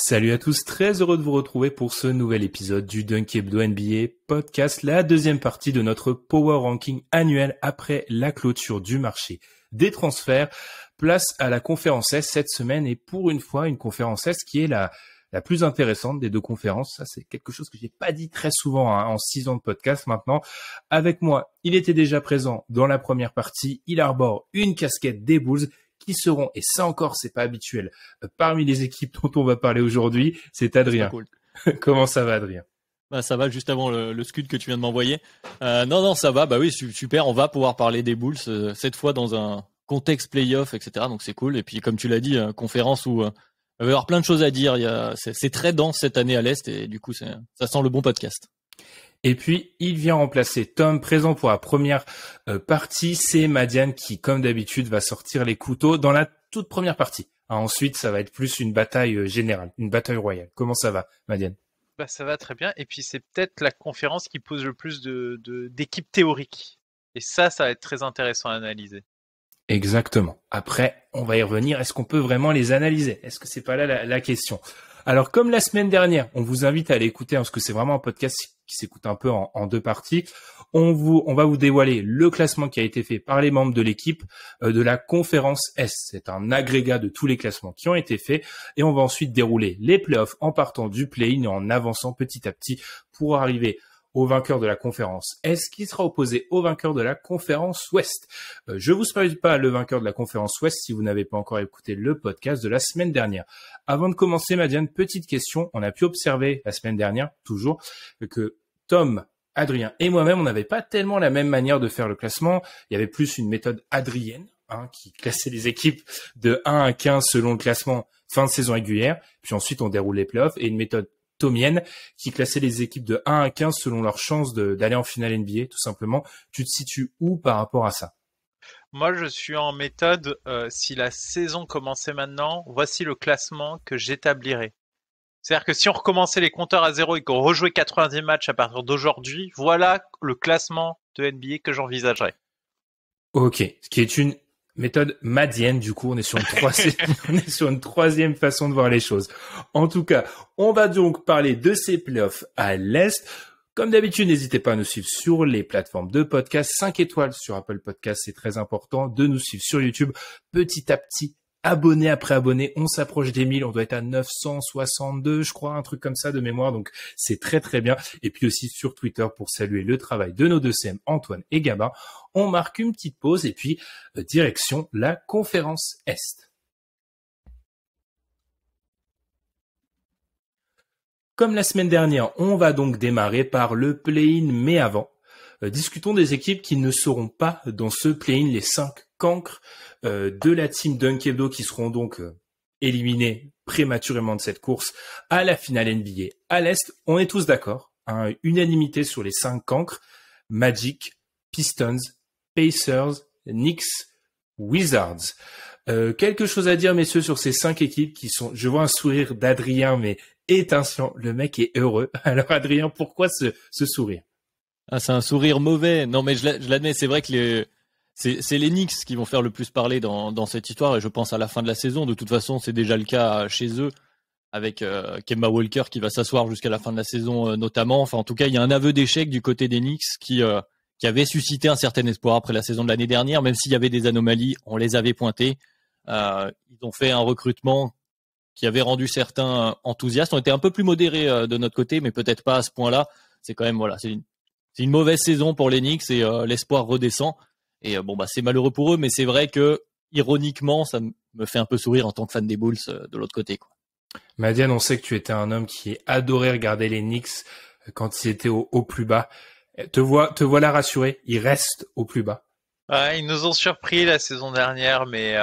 Salut à tous, très heureux de vous retrouver pour ce nouvel épisode du Dunk Hebdo NBA podcast, la deuxième partie de notre Power Ranking annuel après la clôture du marché des transferts. Place à la conférence S cette semaine et pour une fois, une conférence S qui est la plus intéressante des deux conférences. Ça, c'est quelque chose que j'ai pas dit très souvent en 6 ans de podcast maintenant. Avec moi, il était déjà présent dans la première partie. Il arbore une casquette des Bulls qui seront, et ça encore, c'est pas habituel, parmi les équipes dont on va parler aujourd'hui. C'est Adrien. Cool. Comment ça va, Adrien? Bah, ça va juste avant le scud que tu viens de m'envoyer. Non, ça va. Bah oui, super. On va pouvoir parler des Bulls cette fois dans un contexte playoff, etc. Donc c'est cool. Et puis comme tu l'as dit, conférence où il va y avoir plein de choses à dire. C'est très dense cette année à l'Est et du coup ça sent le bon podcast. Et puis, il vient remplacer Tom, présent pour la première partie. C'est Madiane qui, comme d'habitude, va sortir les couteaux dans la toute première partie. Ensuite, ça va être plus une bataille générale, une bataille royale. Comment ça va, Madiane? Bah, ça va très bien. Et puis, c'est peut-être la conférence qui pose le plus d'équipes théoriques. Et ça va être très intéressant à analyser. Exactement. Après, on va y revenir. Est-ce qu'on peut vraiment les analyser? Est-ce que c'est pas là la question? Alors, comme la semaine dernière, on vous invite à aller écouter, parce que c'est vraiment un podcast qui s'écoute un peu en deux parties. On va vous dévoiler le classement qui a été fait par les membres de l'équipe de la conférence S. C'est un agrégat de tous les classements qui ont été faits. Et on va ensuite dérouler les playoffs en partant du play-in et en avançant petit à petit pour arriver au vainqueur de la conférence Est qui sera opposé au vainqueur de la conférence Ouest. Je vous spoil pas le vainqueur de la conférence Ouest si vous n'avez pas encore écouté le podcast de la semaine dernière. Avant de commencer, Madiane, petite question. On a pu observer la semaine dernière, toujours, que Tom, Adrien et moi-même, on n'avait pas tellement la même manière de faire le classement. Il y avait plus une méthode adrienne, qui classait les équipes de 1 à 15 selon le classement fin de saison régulière. Puis ensuite, on déroule les playoffs et une méthode tomienne qui classait les équipes de 1 à 15 selon leur chance d'aller en finale NBA, tout simplement. Tu te situes où par rapport à ça? Moi, je suis en méthode, si la saison commençait maintenant, voici le classement que j'établirais. C'est-à-dire que si on recommençait les compteurs à zéro et qu'on rejouait 90 matchs à partir d'aujourd'hui, voilà le classement de NBA que j'envisagerais. Ok, ce qui est une méthode madienne, du coup, on est sur une troisième façon de voir les choses. En tout cas, on va donc parler de ces playoffs à l'Est. Comme d'habitude, n'hésitez pas à nous suivre sur les plateformes de podcast. 5 étoiles sur Apple Podcast, c'est très important. De nous suivre sur YouTube petit à petit. Abonné après abonné, on s'approche des 1000, on doit être à 962, je crois, un truc comme ça de mémoire, donc c'est très très bien. Et puis aussi sur Twitter pour saluer le travail de nos deux CM, Antoine et Gabin. On marque une petite pause et puis direction la conférence Est. Comme la semaine dernière, on va donc démarrer par le play-in, mais avant, discutons des équipes qui ne seront pas dans ce play-in, les 5 cancres de la team Dunk Hebdo qui seront donc éliminés prématurément de cette course à la finale NBA. À l'Est, on est tous d'accord, unanimité sur les 5 cancres, Magic, Pistons, Pacers, Knicks, Wizards. Quelque chose à dire, messieurs, sur ces 5 équipes qui sont, je vois un sourire d'Adrien, mais étincelant, le mec est heureux. Alors Adrien, pourquoi ce sourire? C'est un sourire mauvais. Non, mais je l'admets, c'est vrai que c'est les Knicks qui vont faire le plus parler dans cette histoire et je pense à la fin de la saison. De toute façon, c'est déjà le cas chez eux avec Kemba Walker qui va s'asseoir jusqu'à la fin de la saison notamment. Enfin, en tout cas, il y a un aveu d'échec du côté des Knicks qui avait suscité un certain espoir après la saison de l'année dernière, même s'il y avait des anomalies, on les avait pointées. Ils ont fait un recrutement qui avait rendu certains enthousiastes. On était un peu plus modérés de notre côté, mais peut-être pas à ce point-là. C'est quand même c'est une mauvaise saison pour les Knicks et l'espoir redescend. Et c'est malheureux pour eux, mais c'est vrai que ironiquement, ça me fait un peu sourire en tant que fan des Bulls de l'autre côté, quoi. Madiane, on sait que tu étais un homme qui adorait regarder les Knicks quand ils étaient au plus bas. Te voilà rassuré, ils restent au plus bas. Ouais, ils nous ont surpris la saison dernière, mais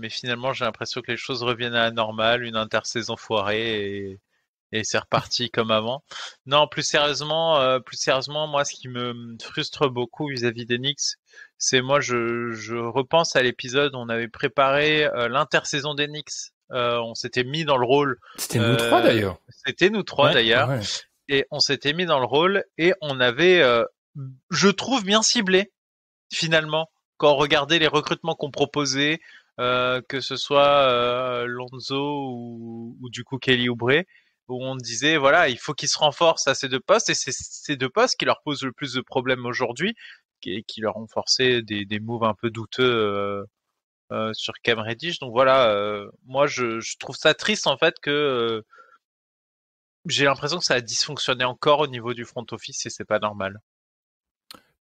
finalement j'ai l'impression que les choses reviennent à la normale, une intersaison foirée et c'est reparti comme avant. Non, plus sérieusement, moi ce qui me frustre beaucoup vis-à-vis des Knicks, c'est moi je repense à l'épisode où on avait préparé l'intersaison des Knicks. On s'était mis dans le rôle. C'était nous trois d'ailleurs. C'était nous trois ouais, d'ailleurs. Ouais. Et on s'était mis dans le rôle et on avait, je trouve, bien ciblé finalement quand on regardait les recrutements qu'on proposait, que ce soit Lonzo ou du coup Kelly Oubre, où on disait voilà, il faut qu'ils se renforcent à ces deux postes, et c'est ces deux postes qui leur posent le plus de problèmes aujourd'hui, et qui leur ont forcé des moves un peu douteux sur Cam Reddish. Donc voilà, moi je trouve ça triste en fait que j'ai l'impression que ça a dysfonctionné encore au niveau du front office, et c'est pas normal.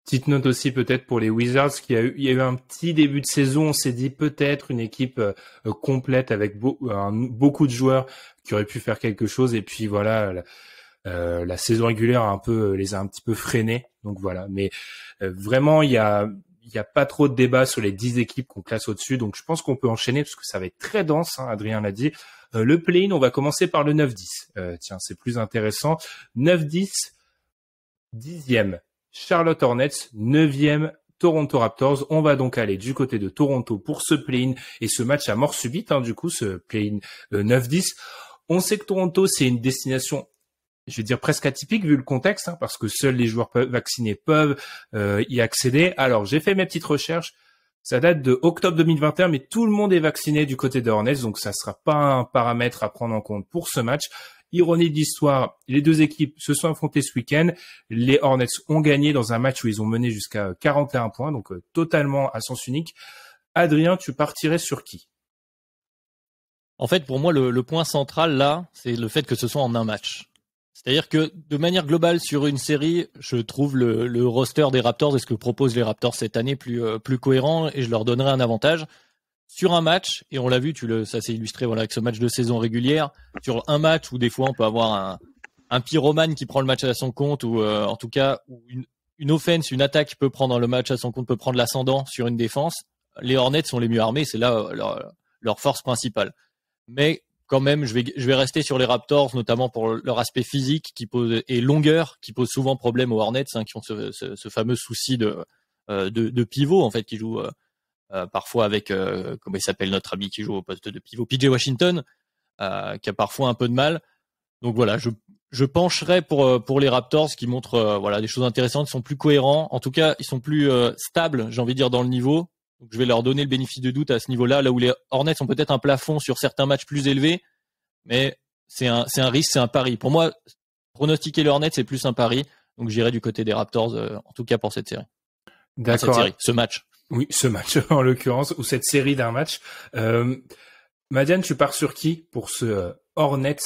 Petite note aussi peut-être pour les Wizards, il y a eu un petit début de saison, on s'est dit peut-être une équipe complète avec beaucoup de joueurs qui auraient pu faire quelque chose, et puis voilà, la saison régulière les a un petit peu freinés, donc voilà. Mais vraiment, il y a pas trop de débat sur les 10 équipes qu'on classe au-dessus, donc je pense qu'on peut enchaîner parce que ça va être très dense, hein, Adrien l'a dit. Le play-in, on va commencer par le 9-10. Tiens, c'est plus intéressant. 9-10, 10e. Charlotte Hornets, 9e Toronto Raptors. On va donc aller du côté de Toronto pour ce play-in et ce match à mort subite, hein, du coup, ce play-in 9-10. On sait que Toronto, c'est une destination, je vais dire presque atypique vu le contexte, hein, parce que seuls les joueurs vaccinés peuvent y accéder. Alors, j'ai fait mes petites recherches. Ça date de octobre 2021, mais tout le monde est vacciné du côté des Hornets, donc ça sera pas un paramètre à prendre en compte pour ce match. Ironie de l'histoire, les deux équipes se sont affrontées ce week-end. Les Hornets ont gagné dans un match où ils ont mené jusqu'à 41 points, donc totalement à sens unique. Adrien, tu partirais sur qui? En fait, pour moi, le point central là, c'est le fait que ce soit en un match. C'est-à-dire que de manière globale sur une série, je trouve le roster des Raptors et ce que proposent les Raptors cette année plus cohérent, et je leur donnerai un avantage. Sur un match, et on l'a vu, ça s'est illustré voilà avec ce match de saison régulière, sur un match où des fois on peut avoir un pyromane qui prend le match à son compte, ou en tout cas où une offense, une attaque peut prendre le match à son compte, peut prendre l'ascendant sur une défense. Les Hornets sont les mieux armés, c'est là leur force principale. Mais quand même, je vais rester sur les Raptors, notamment pour leur aspect physique et longueur, qui pose souvent problème aux Hornets, hein, qui ont ce fameux souci de pivot en fait, qui joue parfois avec comment il s'appelle notre ami qui joue au poste de pivot, PJ Washington, qui a parfois un peu de mal. Donc voilà, je pencherai pour les Raptors, qui montrent voilà des choses intéressantes, ils sont plus cohérents, en tout cas ils sont plus stables, j'ai envie de dire, dans le niveau. Donc je vais leur donner le bénéfice de doute à ce niveau-là, là où les Hornets ont peut-être un plafond sur certains matchs plus élevés, mais c'est un risque, c'est un pari. Pour moi, pronostiquer les Hornets, c'est plus un pari, donc j'irai du côté des Raptors, en tout cas pour cette série. D'accord. Ce match. Oui, ce match en l'occurrence, ou cette série d'un match. Madiane, tu pars sur qui pour ce Hornets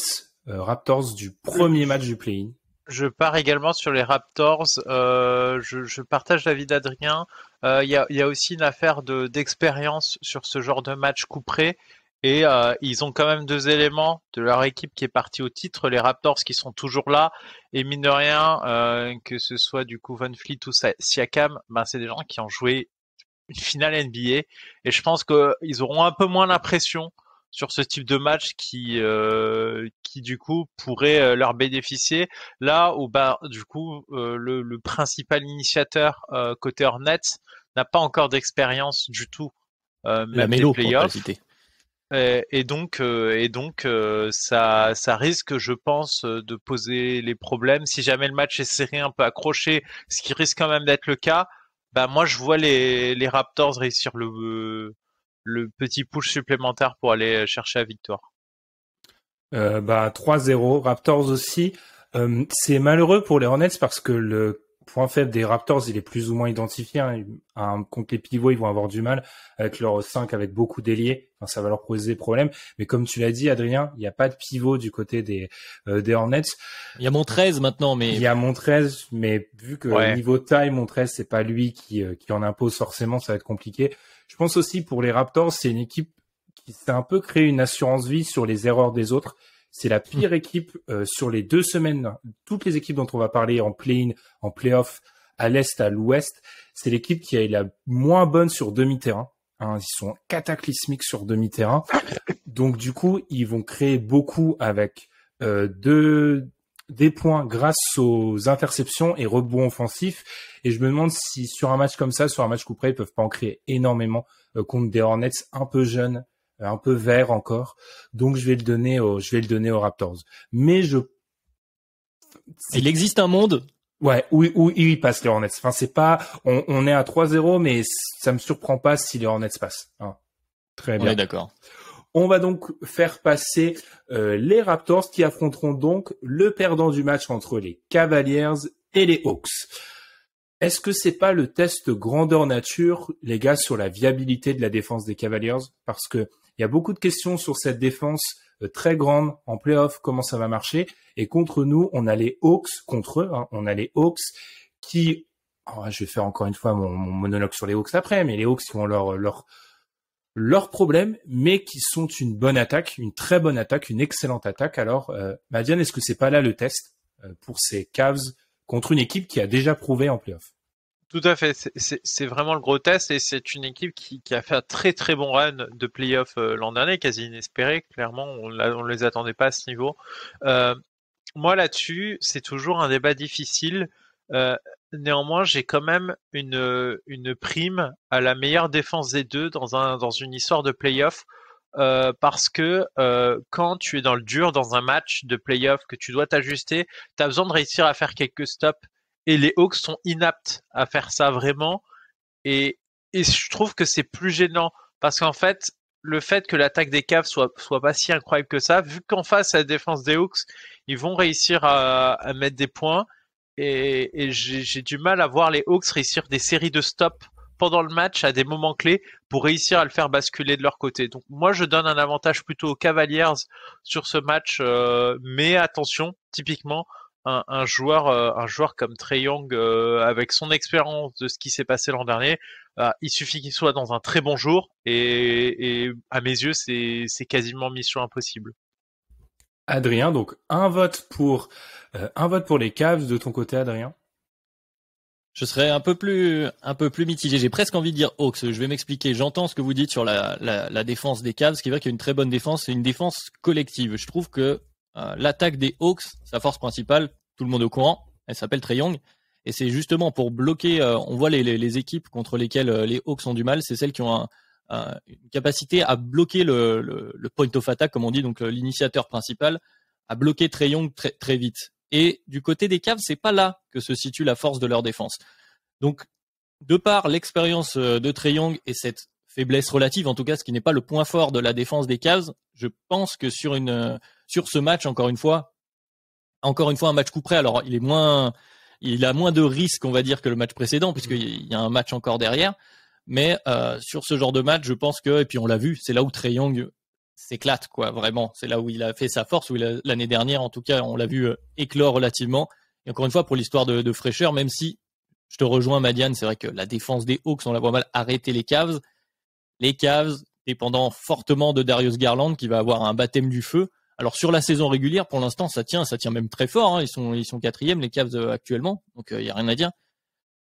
Raptors du premier match du play-in? Je pars également sur les Raptors. Je partage l'avis d'Adrien. Il y a aussi une affaire d'expérience sur ce genre de match couperé. Et ils ont quand même deux éléments de leur équipe qui est partie au titre, les Raptors qui sont toujours là. Et mine de rien, que ce soit du coup Van Fleet ou Siakam, c'est des gens qui ont joué une finale NBA. Et je pense qu'ils auront un peu moins la pression sur ce type de match qui du coup pourrait leur bénéficier. Là où du coup le principal initiateur côté Hornets n'a pas encore d'expérience du tout, même des playoffs. Et donc ça risque, je pense, de poser les problèmes si jamais le match est serré, un peu accroché, ce qui risque quand même d'être le cas. Moi je vois les Raptors réussir le petit push supplémentaire pour aller chercher la victoire. 3-0, Raptors aussi. C'est malheureux pour les Hornets parce que le point faible des Raptors, il est plus ou moins identifié. Hein. Contre les pivots, ils vont avoir du mal avec leur 5, avec beaucoup d'ailiers. Enfin, ça va leur poser problème. Mais comme tu l'as dit, Adrien, il n'y a pas de pivot du côté des Hornets. Il y a Montrez maintenant, mais... Il y a Montrez, mais vu que niveau taille, Montrez, c'est pas lui qui en impose forcément, ça va être compliqué. Je pense aussi pour les Raptors, c'est une équipe qui s'est un peu créé une assurance vie sur les erreurs des autres. C'est la pire équipe sur les 2 semaines. Toutes les équipes dont on va parler en play-in, en play-off, à l'est, à l'ouest, c'est l'équipe qui est la moins bonne sur demi-terrain. Hein, ils sont cataclysmiques sur demi-terrain. Donc du coup, ils vont créer beaucoup avec des points grâce aux interceptions et rebonds offensifs. Et je me demande si sur un match comme ça, sur un match coup près, ils peuvent pas en créer énormément contre des Hornets un peu jeunes, un peu verts encore. Donc je vais le donner aux Raptors. Mais il existe un monde. Ouais, où ils passent les Hornets. Enfin, c'est pas, on est à 3-0, mais ça me surprend pas si les Hornets passent. Hein. Très On bien. est d'accord. On va donc faire passer les Raptors qui affronteront donc le perdant du match entre les Cavaliers et les Hawks. Est-ce que c'est pas le test grandeur nature, les gars, sur la viabilité de la défense des Cavaliers? Parce que il y a beaucoup de questions sur cette défense très grande en playoff, comment ça va marcher. Et contre nous, on a les Hawks, contre eux, hein, on a les Hawks qui... Oh, je vais faire encore une fois mon monologue sur les Hawks après, mais les Hawks qui ont leurs problèmes, mais qui sont une bonne attaque, une très bonne attaque, une excellente attaque. Alors, Madiane, est-ce que c'est pas là le test pour ces Cavs contre une équipe qui a déjà prouvé en playoff? Tout à fait, c'est vraiment le gros test et c'est une équipe qui a fait un très très bon run de playoff l'an dernier, quasi inespéré, clairement, on les attendait pas à ce niveau. Moi là-dessus, c'est toujours un débat difficile. Néanmoins, j'ai quand même une prime à la meilleure défense des deux dans une histoire de playoff. Parce que quand tu es dans le dur dans un match de playoff que tu dois t'ajuster, tu as besoin de réussir à faire quelques stops et les Hawks sont inaptes à faire ça vraiment et je trouve que c'est plus gênant parce qu'en fait le fait que l'attaque des Cavs soit pas si incroyable que ça, vu qu'en face à la défense des Hawks ils vont réussir à mettre des points et j'ai du mal à voir les Hawks réussir des séries de stops pendant le match à des moments clés pour réussir à le faire basculer de leur côté. Donc moi je donne un avantage plutôt aux Cavaliers sur ce match, mais attention, typiquement un joueur comme Trae Young avec son expérience de ce qui s'est passé l'an dernier, il suffit qu'il soit dans un très bon jour et à mes yeux c'est quasiment mission impossible. Adrien, donc un vote pour les Cavs de ton côté, Adrien. Je serais un peu plus mitigé. J'ai presque envie de dire Hawks. Je vais m'expliquer. J'entends ce que vous dites sur la défense des Cavs, ce qui est vrai qu'il y a une très bonne défense. C'est une défense collective. Je trouve que l'attaque des Hawks, sa force principale, tout le monde est au courant, elle s'appelle Trae Young. Et c'est justement pour bloquer, on voit les équipes contre lesquelles les Hawks ont du mal, c'est celles qui ont une capacité à bloquer le point of attack, comme on dit, donc l'initiateur principal, à bloquer Trae Young très, très vite. Et du côté des Cavs, c'est pas là que se situe la force de leur défense. Donc, de par l'expérience de Trae Young et cette faiblesse relative, en tout cas, ce qui n'est pas le point fort de la défense des Cavs, je pense que sur ce match, encore une fois, un match coup près. Alors, il a moins de risques, on va dire, que le match précédent, puisqu'il y a un match encore derrière. Mais sur ce genre de match, je pense que, et puis on l'a vu, c'est là où Trae Young s'éclate, quoi, vraiment. C'est là où il a fait sa force, l'année dernière, en tout cas, on l'a vu éclore relativement. Et encore une fois, pour l'histoire de fraîcheur, même si je te rejoins, Madiane, c'est vrai que la défense des Hawks, on la voit mal arrêter les Cavs. Les Cavs, dépendant fortement de Darius Garland, qui va avoir un baptême du feu. Alors, sur la saison régulière, pour l'instant, ça tient même très fort, hein. Ils sont quatrième, les Cavs, actuellement. Donc, il y a rien à dire.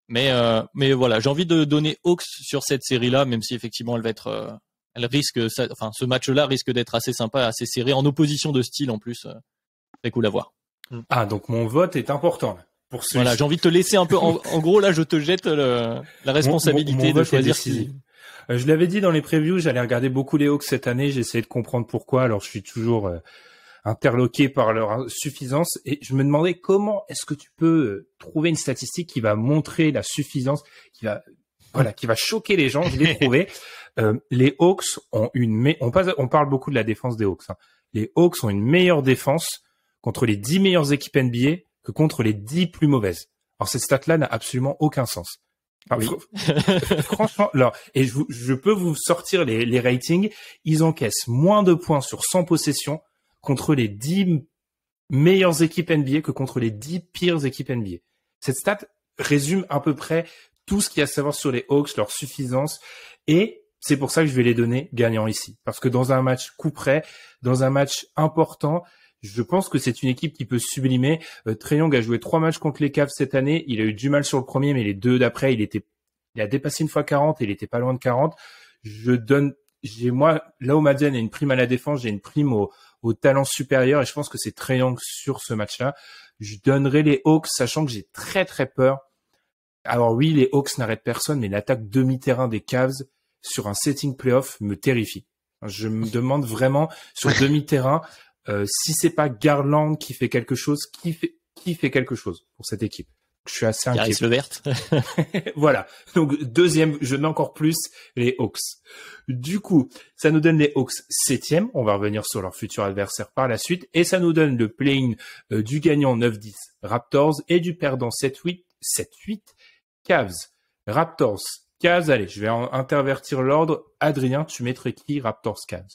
Mais voilà, j'ai envie de donner Hawks sur cette série-là, même si effectivement, ce match-là risque d'être assez sympa, assez serré, en opposition de style en plus. Très cool à voir. Ah, donc mon vote est important là, pour celui-ci. Voilà, j'ai envie de te laisser un peu. En gros, là, je te jette la responsabilité mon de choisir qui. Je l'avais dit dans les previews, j'allais regarder beaucoup les Hawks cette année. J'ai essayé de comprendre pourquoi. Alors, je suis toujours interloqué par leur insuffisance et je me demandais comment est-ce que tu peux trouver une statistique qui va montrer la suffisance, qui va choquer les gens. Je l'ai trouvé. Les Hawks ont on parle beaucoup de la défense des Hawks, hein. Les Hawks ont une meilleure défense contre les 10 meilleures équipes NBA que contre les 10 plus mauvaises. Alors cette stat-là n'a absolument aucun sens. Oui. Franchement, alors, et je peux vous sortir les ratings. Ils encaissent moins de points sur 100 possessions contre les 10 meilleures équipes NBA que contre les 10 pires équipes NBA. Cette stat résume à peu près tout ce qu'il y a à savoir sur les Hawks, leur suffisance, et c'est pour ça que je vais les donner gagnants ici. Parce que dans un match coup près, dans un match important, je pense que c'est une équipe qui peut sublimer. Trae Young a joué 3 matchs contre les Cavs cette année. Il a eu du mal sur le premier, mais les 2 d'après, il a dépassé une fois 40 et il était pas loin de 40. Moi, là où Madiane a une prime à la défense, j'ai une prime au talent supérieur et je pense que c'est Trae Young sur ce match-là. Je donnerai les Hawks, sachant que j'ai très très peur. Alors oui, les Hawks n'arrêtent personne, mais l'attaque demi-terrain des Cavs sur un setting playoff me terrifie. Je me demande vraiment sur demi-terrain si c'est pas Garland qui fait quelque chose, qui fait quelque chose pour cette équipe. Je suis assez inquiet. Caris Levert. Voilà. Donc, deuxième, je mets encore plus les Hawks. Du coup, ça nous donne les Hawks 7e. On va revenir sur leur futur adversaire par la suite. Et ça nous donne le play-in du gagnant 9-10 Raptors et du perdant 7-8 Cavs. Raptors, Cavs, allez, je vais intervertir l'ordre. Adrien, tu mettrais qui Raptors, Cavs?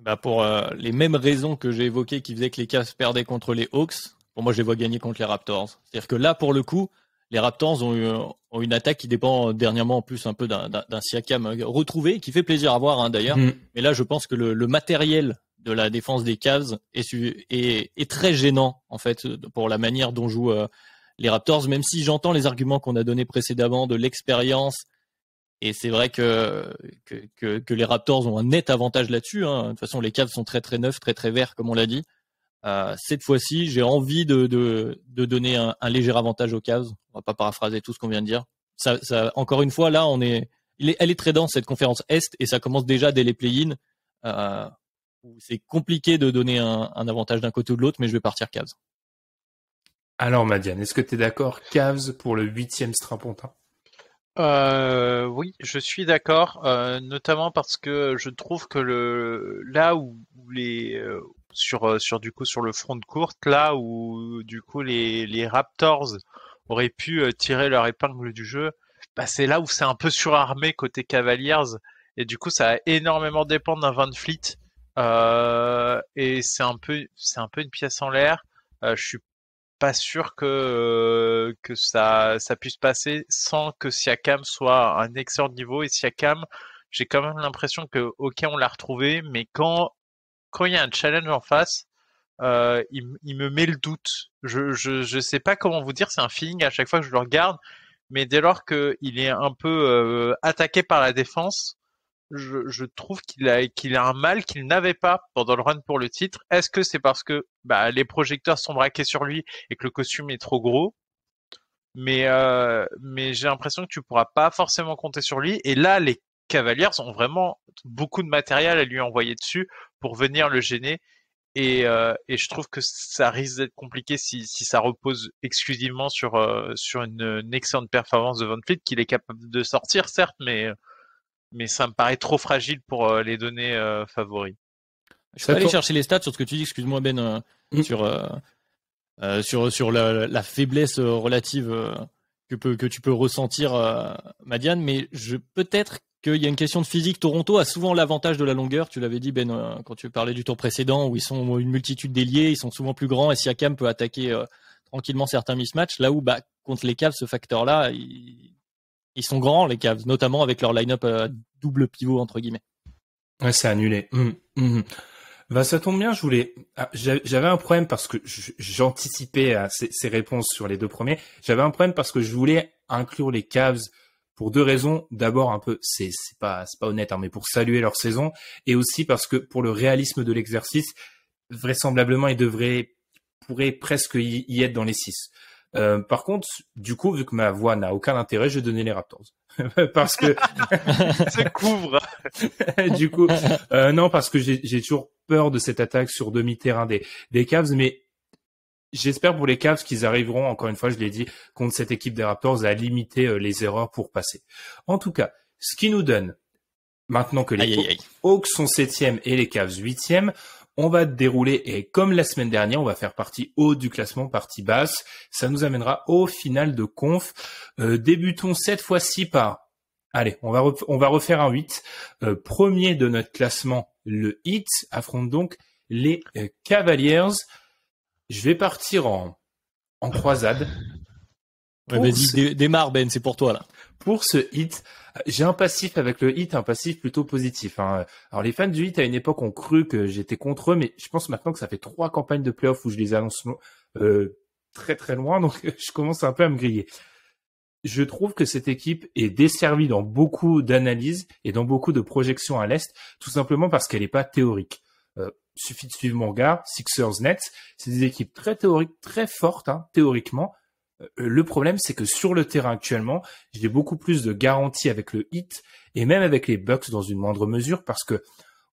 Bah pour les mêmes raisons que j'ai évoquées qui faisaient que les Cavs perdaient contre les Hawks, pour moi je les vois gagner contre les Raptors. C'est-à-dire que là, pour le coup, les Raptors ont une attaque qui dépend dernièrement en plus un peu d'un Siakam retrouvé, qui fait plaisir à voir d'ailleurs. Mais là, je pense que le matériel de la défense des Cavs est très gênant en fait pour la manière dont jouent les Raptors, même si j'entends les arguments qu'on a donnés précédemment de l'expérience. Et c'est vrai que les Raptors ont un net avantage là-dessus. De toute façon, les Cavs sont très très neufs, très très verts, comme on l'a dit. Cette fois-ci, j'ai envie de donner un léger avantage aux Cavs. On va pas paraphraser tout ce qu'on vient de dire. Ça, encore une fois, là, elle est très dense cette conférence Est et ça commence déjà dès les play-in. Où c'est compliqué de donner un avantage d'un côté ou de l'autre, mais je vais partir Cavs. Alors, Madiane, est-ce que tu es d'accord? Cavs pour le 8e Strapontin? Oui, je suis d'accord, notamment parce que je trouve que là où les sur du coup sur le front de courte, là où du coup les Raptors auraient pu tirer leur épingle du jeu, bah c'est là où c'est un peu surarmé côté Cavaliers et du coup ça va énormément dépendre d'un Van Fleet et c'est un peu une pièce en l'air. Je suis pas sûr que ça puisse passer sans que Siakam soit à un excellent niveau. Et Siakam, j'ai quand même l'impression que ok on l'a retrouvé, mais quand il y a un challenge en face, il me met le doute. Je sais pas comment vous dire, c'est un feeling à chaque fois que je le regarde, mais dès lors que il est un peu attaqué par la défense, je trouve qu'il a un mal qu'il n'avait pas pendant le run pour le titre. Est-ce que c'est parce que les projecteurs sont braqués sur lui et que le costume est trop gros? Mais j'ai l'impression que tu pourras pas forcément compter sur lui. Et là, les Cavaliers ont vraiment beaucoup de matériel à lui envoyer dessus pour venir le gêner. Et je trouve que ça risque d'être compliqué si ça repose exclusivement sur une excellente performance de Van Fleet qu'il est capable de sortir, certes, mais ça me paraît trop fragile pour les données favoris. Je peux aller chercher les stats sur ce que tu dis, excuse-moi Ben, sur la faiblesse relative que tu peux ressentir, Madiane, mais peut-être qu'il y a une question de physique. Toronto a souvent l'avantage de la longueur, tu l'avais dit Ben quand tu parlais du tour précédent, où ils sont une multitude d'ailiers, ils sont souvent plus grands et Siakam peut attaquer tranquillement certains mismatchs, là où contre les Cavs, ce facteur-là, ils sont grands, les Cavs, notamment avec leur line-up double pivot, entre guillemets. Ouais, c'est annulé. Ça tombe bien, j'avais un problème parce que j'anticipais ces réponses sur les deux premiers. J'avais un problème parce que je voulais inclure les Cavs pour deux raisons. D'abord, un peu, c'est pas honnête, mais pour saluer leur saison. Et aussi parce que pour le réalisme de l'exercice, vraisemblablement, ils pourraient presque y être dans les 6. Par contre, du coup, vu que ma voix n'a aucun intérêt, je vais donner les Raptors. Parce que se couvre. Du coup, non, parce que j'ai toujours peur de cette attaque sur demi-terrain des Cavs, mais j'espère pour les Cavs qu'ils arriveront, encore une fois, je l'ai dit, contre cette équipe des Raptors à limiter les erreurs pour passer. En tout cas, ce qui nous donne, maintenant que les Hawks sont 7e et les Cavs 8e, on va dérouler et comme la semaine dernière, on va faire partie haute du classement, partie basse. Ça nous amènera au final de conf. Débutons cette fois-ci par... Allez, on va refaire un 8. Premier de notre classement, le Heat affronte donc les Cavaliers. Je vais partir en croisade. Ouais, vas-y, démarre Ben, c'est pour toi là. Pour ce Heat, j'ai un passif avec le Heat, un passif plutôt positif. Alors les fans du Heat à une époque ont cru que j'étais contre eux, mais je pense maintenant que ça fait 3 campagnes de playoffs où je les annonce très très loin, donc je commence un peu à me griller. Je trouve que cette équipe est desservie dans beaucoup d'analyses et dans beaucoup de projections à l'Est, tout simplement parce qu'elle n'est pas théorique. Suffit de suivre mon regard, Sixers, Nets, c'est des équipes très théoriques, très fortes théoriquement. Le problème, c'est que sur le terrain actuellement, j'ai beaucoup plus de garanties avec le Heat et même avec les Bucks dans une moindre mesure parce que,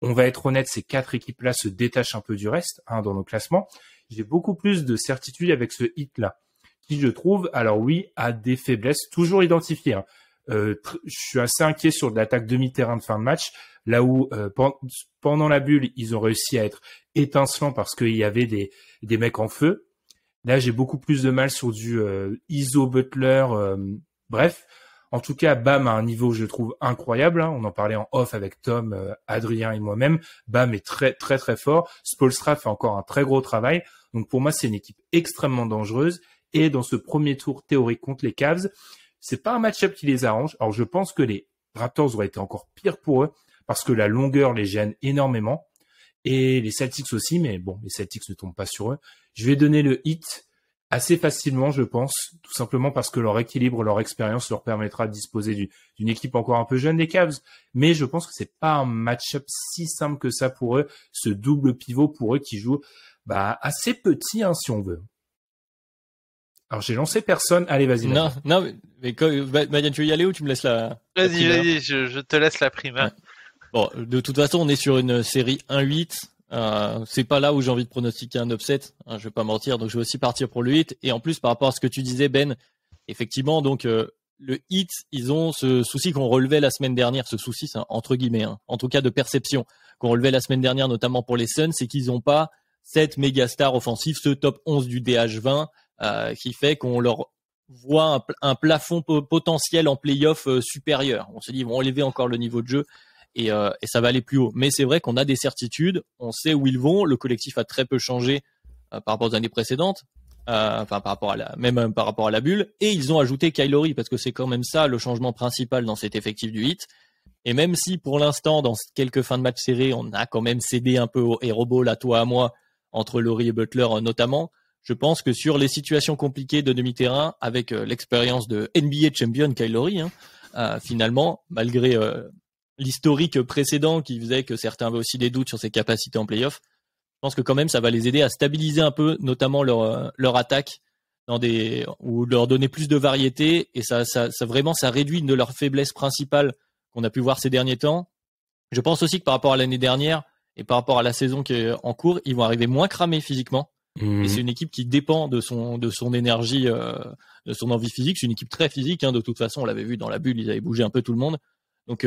on va être honnête, ces 4 équipes-là se détachent un peu du reste dans nos classements. J'ai beaucoup plus de certitude avec ce Heat-là qui je trouve, alors oui, a des faiblesses toujours identifiées. Hein. Je suis assez inquiet sur de l'attaque demi-terrain de fin de match, là où pendant la bulle, ils ont réussi à être étincelants parce qu'il y avait des mecs en feu. Là, j'ai beaucoup plus de mal sur du Iso Butler. Bref, en tout cas, Bam a un niveau, je trouve, incroyable. Hein. On en parlait en off avec Tom, Adrien et moi-même. Bam est très, très, très fort. Spoelstra fait encore un très gros travail. Donc, pour moi, c'est une équipe extrêmement dangereuse. Et dans ce premier tour théorique contre les Cavs, c'est pas un match-up qui les arrange. Alors, je pense que les Raptors auraient été encore pire pour eux parce que la longueur les gêne énormément. Et les Celtics aussi, mais bon, les Celtics ne tombent pas sur eux. Je vais donner le Heat assez facilement, je pense, tout simplement parce que leur équilibre, leur expérience leur permettra de disposer d'une équipe encore un peu jeune des Cavs. Mais je pense que c'est pas un match-up si simple que ça pour eux, ce double pivot pour eux qui joue assez petit, hein, si on veut. Alors, j'ai lancé personne. Allez, vas-y. Non, mais Marianne, tu veux y aller ou tu me laisses la Vas-y, je te laisse la prime. Ouais. Bon, de toute façon, on est sur une série 1-8. C'est pas là où j'ai envie de pronostiquer un upset. Hein, je vais pas mentir, donc je vais aussi partir pour le Heat. Et en plus, par rapport à ce que tu disais, Ben, effectivement, donc le Heat, ils ont ce souci qu'on relevait la semaine dernière. Ce souci, c'est entre guillemets, hein, en tout cas de perception, qu'on relevait la semaine dernière, notamment pour les Suns, c'est qu'ils n'ont pas cette méga star offensive, ce top 11 du DH20, qui fait qu'on leur voit un plafond potentiel en play-off supérieur. On se dit, ils vont enlever encore le niveau de jeu. Et ça va aller plus haut. Mais c'est vrai qu'on a des certitudes, on sait où ils vont. Le collectif a très peu changé par rapport aux années précédentes, par rapport à la bulle. Et ils ont ajouté Kyle Lowry parce que c'est quand même ça le changement principal dans cet effectif du Heat. Et même si pour l'instant, dans quelques fins de match serrés, on a quand même cédé un peu au hero ball à toi à moi entre Lowry et Butler notamment, je pense que sur les situations compliquées de demi-terrain, avec l'expérience de NBA champion Kyle Lowry, finalement, malgré l'historique précédent qui faisait que certains avaient aussi des doutes sur ses capacités en play-off, je pense que quand même ça va les aider à stabiliser un peu, notamment leur attaque, ou leur donner plus de variété, et ça vraiment ça réduit une de leurs faiblesses principales qu'on a pu voir ces derniers temps. Je pense aussi que par rapport à l'année dernière et par rapport à la saison qui est en cours, ils vont arriver moins cramés physiquement. Et c'est une équipe qui dépend de son énergie, de son envie physique. C'est une équipe très physique, hein, de toute façon, on l'avait vu dans la bulle, ils avaient bougé un peu tout le monde. Donc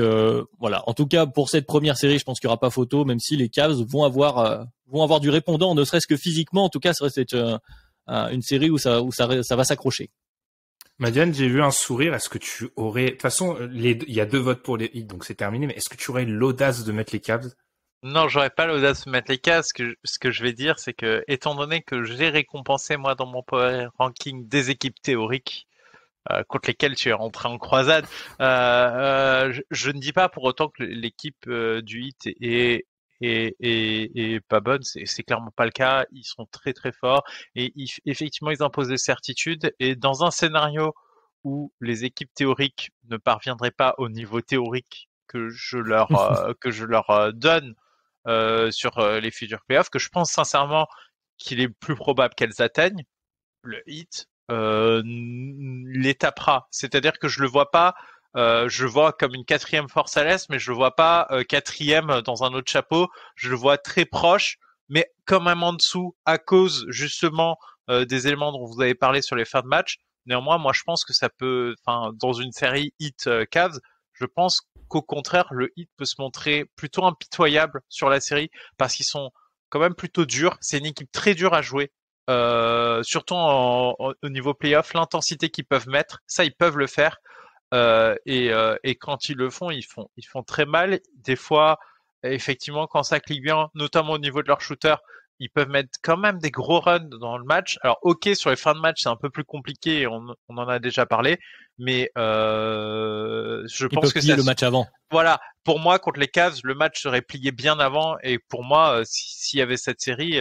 voilà, en tout cas pour cette première série, je pense qu'il n'y aura pas photo, même si les Cavs vont avoir du répondant, ne serait-ce que physiquement. En tout cas, ça va être une série où ça va s'accrocher. Madiane, j'ai vu un sourire. Est-ce que tu aurais, de toute façon, il y a 2 votes pour les Heat, donc c'est terminé. Mais est-ce que tu aurais l'audace de mettre les Cavs? Non, j'aurais pas l'audace de mettre les Cavs. Ce que je vais dire, c'est que, étant donné que j'ai récompensé, moi, dans mon power ranking des équipes théoriques, contre lesquelles tu es rentré en croisade, je ne dis pas pour autant que l'équipe du Heat est pas bonne. C'est clairement pas le cas. Ils sont très très forts et effectivement, ils imposent des certitudes. Et dans un scénario où les équipes théoriques ne parviendraient pas au niveau théorique que je leur donne sur les futurs playoffs, que je pense sincèrement qu'il est plus probable qu'elles atteignent, le Heat les tapera. C'est-à-dire que je le vois pas, je le vois comme une 4e force à l'Est, mais je le vois pas 4e dans un autre chapeau. Je le vois très proche, mais quand même en dessous, à cause justement des éléments dont vous avez parlé sur les fins de match. Néanmoins, moi je pense que ça peut, dans une série Heat Cavs, je pense qu'au contraire, le Heat peut se montrer plutôt impitoyable sur la série parce qu'ils sont quand même plutôt durs. C'est une équipe très dure à jouer. Surtout au niveau playoff, l'intensité qu'ils peuvent mettre, ça ils peuvent le faire, et quand ils le font, ils font très mal. Des fois, effectivement, quand ça clique bien, notamment au niveau de leur shooter, ils peuvent mettre quand même des gros runs dans le match. Alors ok, sur les fins de match, c'est un peu plus compliqué, on en a déjà parlé, mais je pense que c'est le match avant. Voilà, pour moi, contre les Cavs, le match serait plié bien avant, et pour moi, s'il y avait cette série,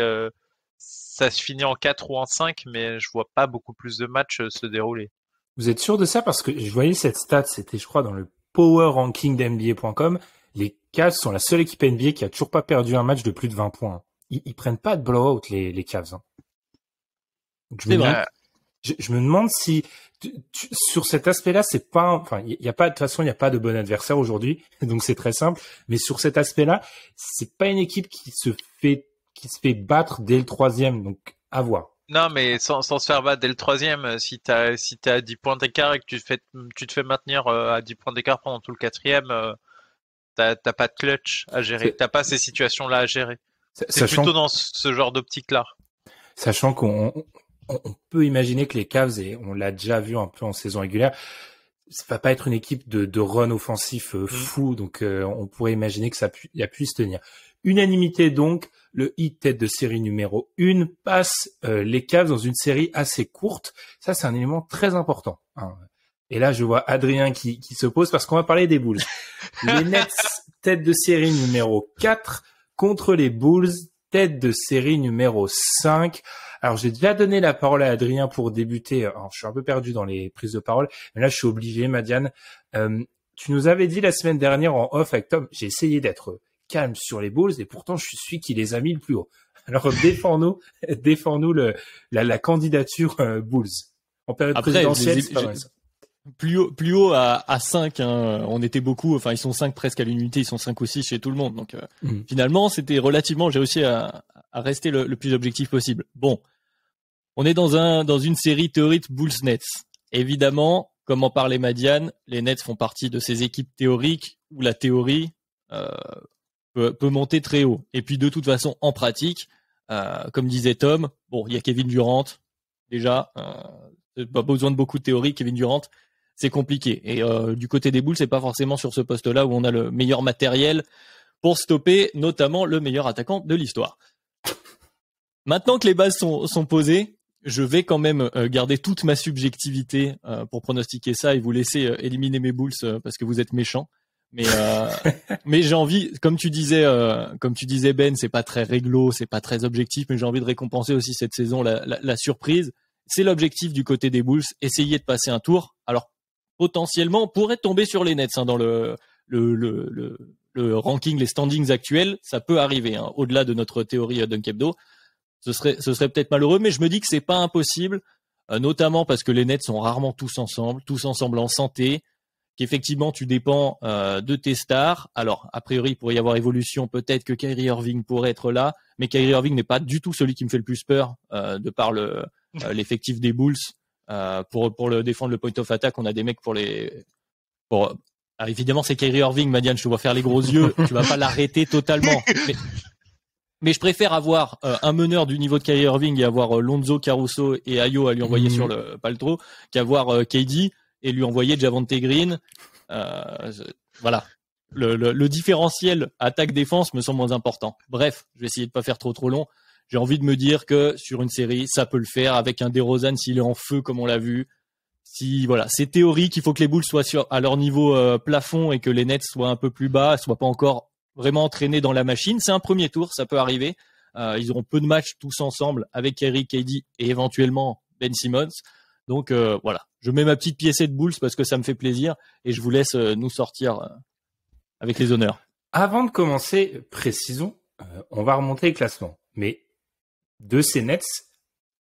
ça se finit en 4 ou en 5, mais je vois pas beaucoup plus de matchs se dérouler. Vous êtes sûr de ça? Parce que je voyais cette stat, c'était je crois dans le Power Ranking d'NBA.com. Les Cavs sont la seule équipe NBA qui a toujours pas perdu un match de plus de 20 points. Ils prennent pas de blowout les Cavs. Hein. Donc, je me demande si sur cet aspect-là, c'est pas, il y a pas, de toute façon, il y a pas de bon adversaire aujourd'hui, donc c'est très simple. Mais sur cet aspect-là, c'est pas une équipe qui se fait battre dès le 3e, donc à voir. Non, mais sans se faire battre dès le troisième, si t'es à 10 points d'écart et que tu te fais maintenir à 10 points d'écart pendant tout le quatrième, t'as pas de clutch à gérer. T'as pas ces situations-là à gérer. C'est plutôt dans ce genre d'optique-là. Sachant qu'on peut imaginer que les Cavs, et on l'a déjà vu un peu en saison régulière, ça va pas être une équipe de run offensif fou, donc on pourrait imaginer que ça puisse tenir. Unanimité donc, le Heat tête de série numéro 1 passe les Cavs dans une série assez courte. Ça, c'est un élément très important, hein. Et là, je vois Adrien qui se pose parce qu'on va parler des Bulls. Les Nets tête de série numéro 4 contre les Bulls tête de série numéro 5. Alors, j'ai déjà donné la parole à Adrien pour débuter. Alors, je suis un peu perdu dans les prises de parole, mais là, je suis obligé, Madiane. Tu nous avais dit la semaine dernière en off avec Tom, j'ai essayé d'être calme sur les Bulls et pourtant, je suis celui qui les a mis le plus haut. Alors, défends-nous la candidature Bulls. En période présidentielle, c'est pas mal ça. Plus haut à 5, hein. On était beaucoup, enfin ils sont 5 presque à l'unité, ils sont 5 aussi chez tout le monde. Donc finalement, c'était relativement, j'ai réussi à rester le plus objectif possible. Bon, on est dans une série théorique Bulls-Nets. Évidemment, comme en parlait Madiane, les Nets font partie de ces équipes théoriques où la théorie peut monter très haut. Et puis de toute façon, en pratique, comme disait Tom, bon, il y a Kevin Durant, déjà, pas besoin de beaucoup de théorie, Kevin Durant, c'est compliqué. Et du côté des Bulls, c'est pas forcément sur ce poste-là où on a le meilleur matériel pour stopper notamment le meilleur attaquant de l'histoire. Maintenant que les bases sont posées, je vais quand même garder toute ma subjectivité pour pronostiquer ça et vous laisser éliminer mes Bulls parce que vous êtes méchants. Mais j'ai envie, comme tu disais Ben, c'est pas très réglo, c'est pas très objectif, mais j'ai envie de récompenser aussi cette saison la surprise. C'est l'objectif du côté des Bulls, essayer de passer un tour. Alors potentiellement, on pourrait tomber sur les Nets dans le ranking, les standings actuels, ça peut arriver, hein, au-delà de notre théorie Dunkebdo. Ce serait peut-être malheureux, mais je me dis que c'est pas impossible, notamment parce que les Nets sont rarement tous ensemble en santé, qu'effectivement tu dépends de tes stars. Alors, a priori, il pourrait y avoir évolution, peut-être que Kyrie Irving pourrait être là, mais Kyrie Irving n'est pas du tout celui qui me fait le plus peur, de par l'effectif des Bulls. Pour le défendre le point of attack, on a des mecs alors évidemment, c'est Kyrie Irving, Madiane, je te vois faire les gros yeux, tu vas pas l'arrêter totalement. Mais je préfère avoir un meneur du niveau de Kyrie Irving et avoir Lonzo, Caruso et Ayo à lui envoyer sur le paltro qu'avoir KD et lui envoyer Javonte Green. Voilà. Le différentiel attaque-défense me semble moins important. Bref, je vais essayer de pas faire trop long. J'ai envie de me dire que sur une série, ça peut le faire avec un DeRozan s'il est en feu comme on l'a vu. Voilà, c'est théorique, il faut que les Bulls soient à leur niveau plafond et que les Nets soient un peu plus bas, soient pas encore vraiment entraînés dans la machine. C'est un premier tour, ça peut arriver. Ils auront peu de matchs tous ensemble avec Kyrie, KD et éventuellement Ben Simmons. Donc voilà, je mets ma petite piécette Bulls parce que ça me fait plaisir et je vous laisse nous sortir avec les honneurs. Avant de commencer, précisons, on va remonter les classements. Mais de ces Nets,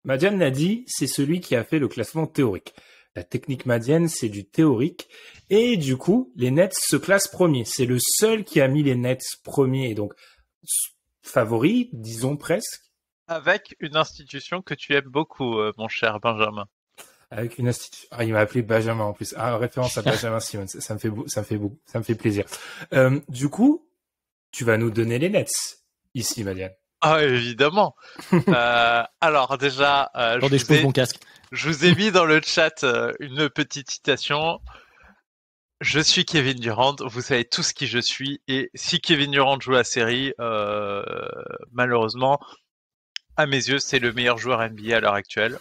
Madiane l'a dit, c'est celui qui a fait le classement théorique. La technique Madiane, c'est du théorique. Et du coup, les Nets se classent premiers. C'est le seul qui a mis les Nets premiers et donc favoris, disons presque. Avec une institution que tu aimes beaucoup, mon cher Benjamin. Avec une institution. Ah, il m'a appelé Benjamin en plus. Ah, référence à Benjamin Simmons. Ça me fait plaisir. Du coup, tu vas nous donner les Nets ici, Madiane. Ah, évidemment. Alors déjà, attendez, je pose mon casque. Je vous ai mis dans le chat une petite citation. Je suis Kevin Durant, vous savez tous qui je suis, et si Kevin Durant joue la série, malheureusement, à mes yeux, c'est le meilleur joueur NBA à l'heure actuelle.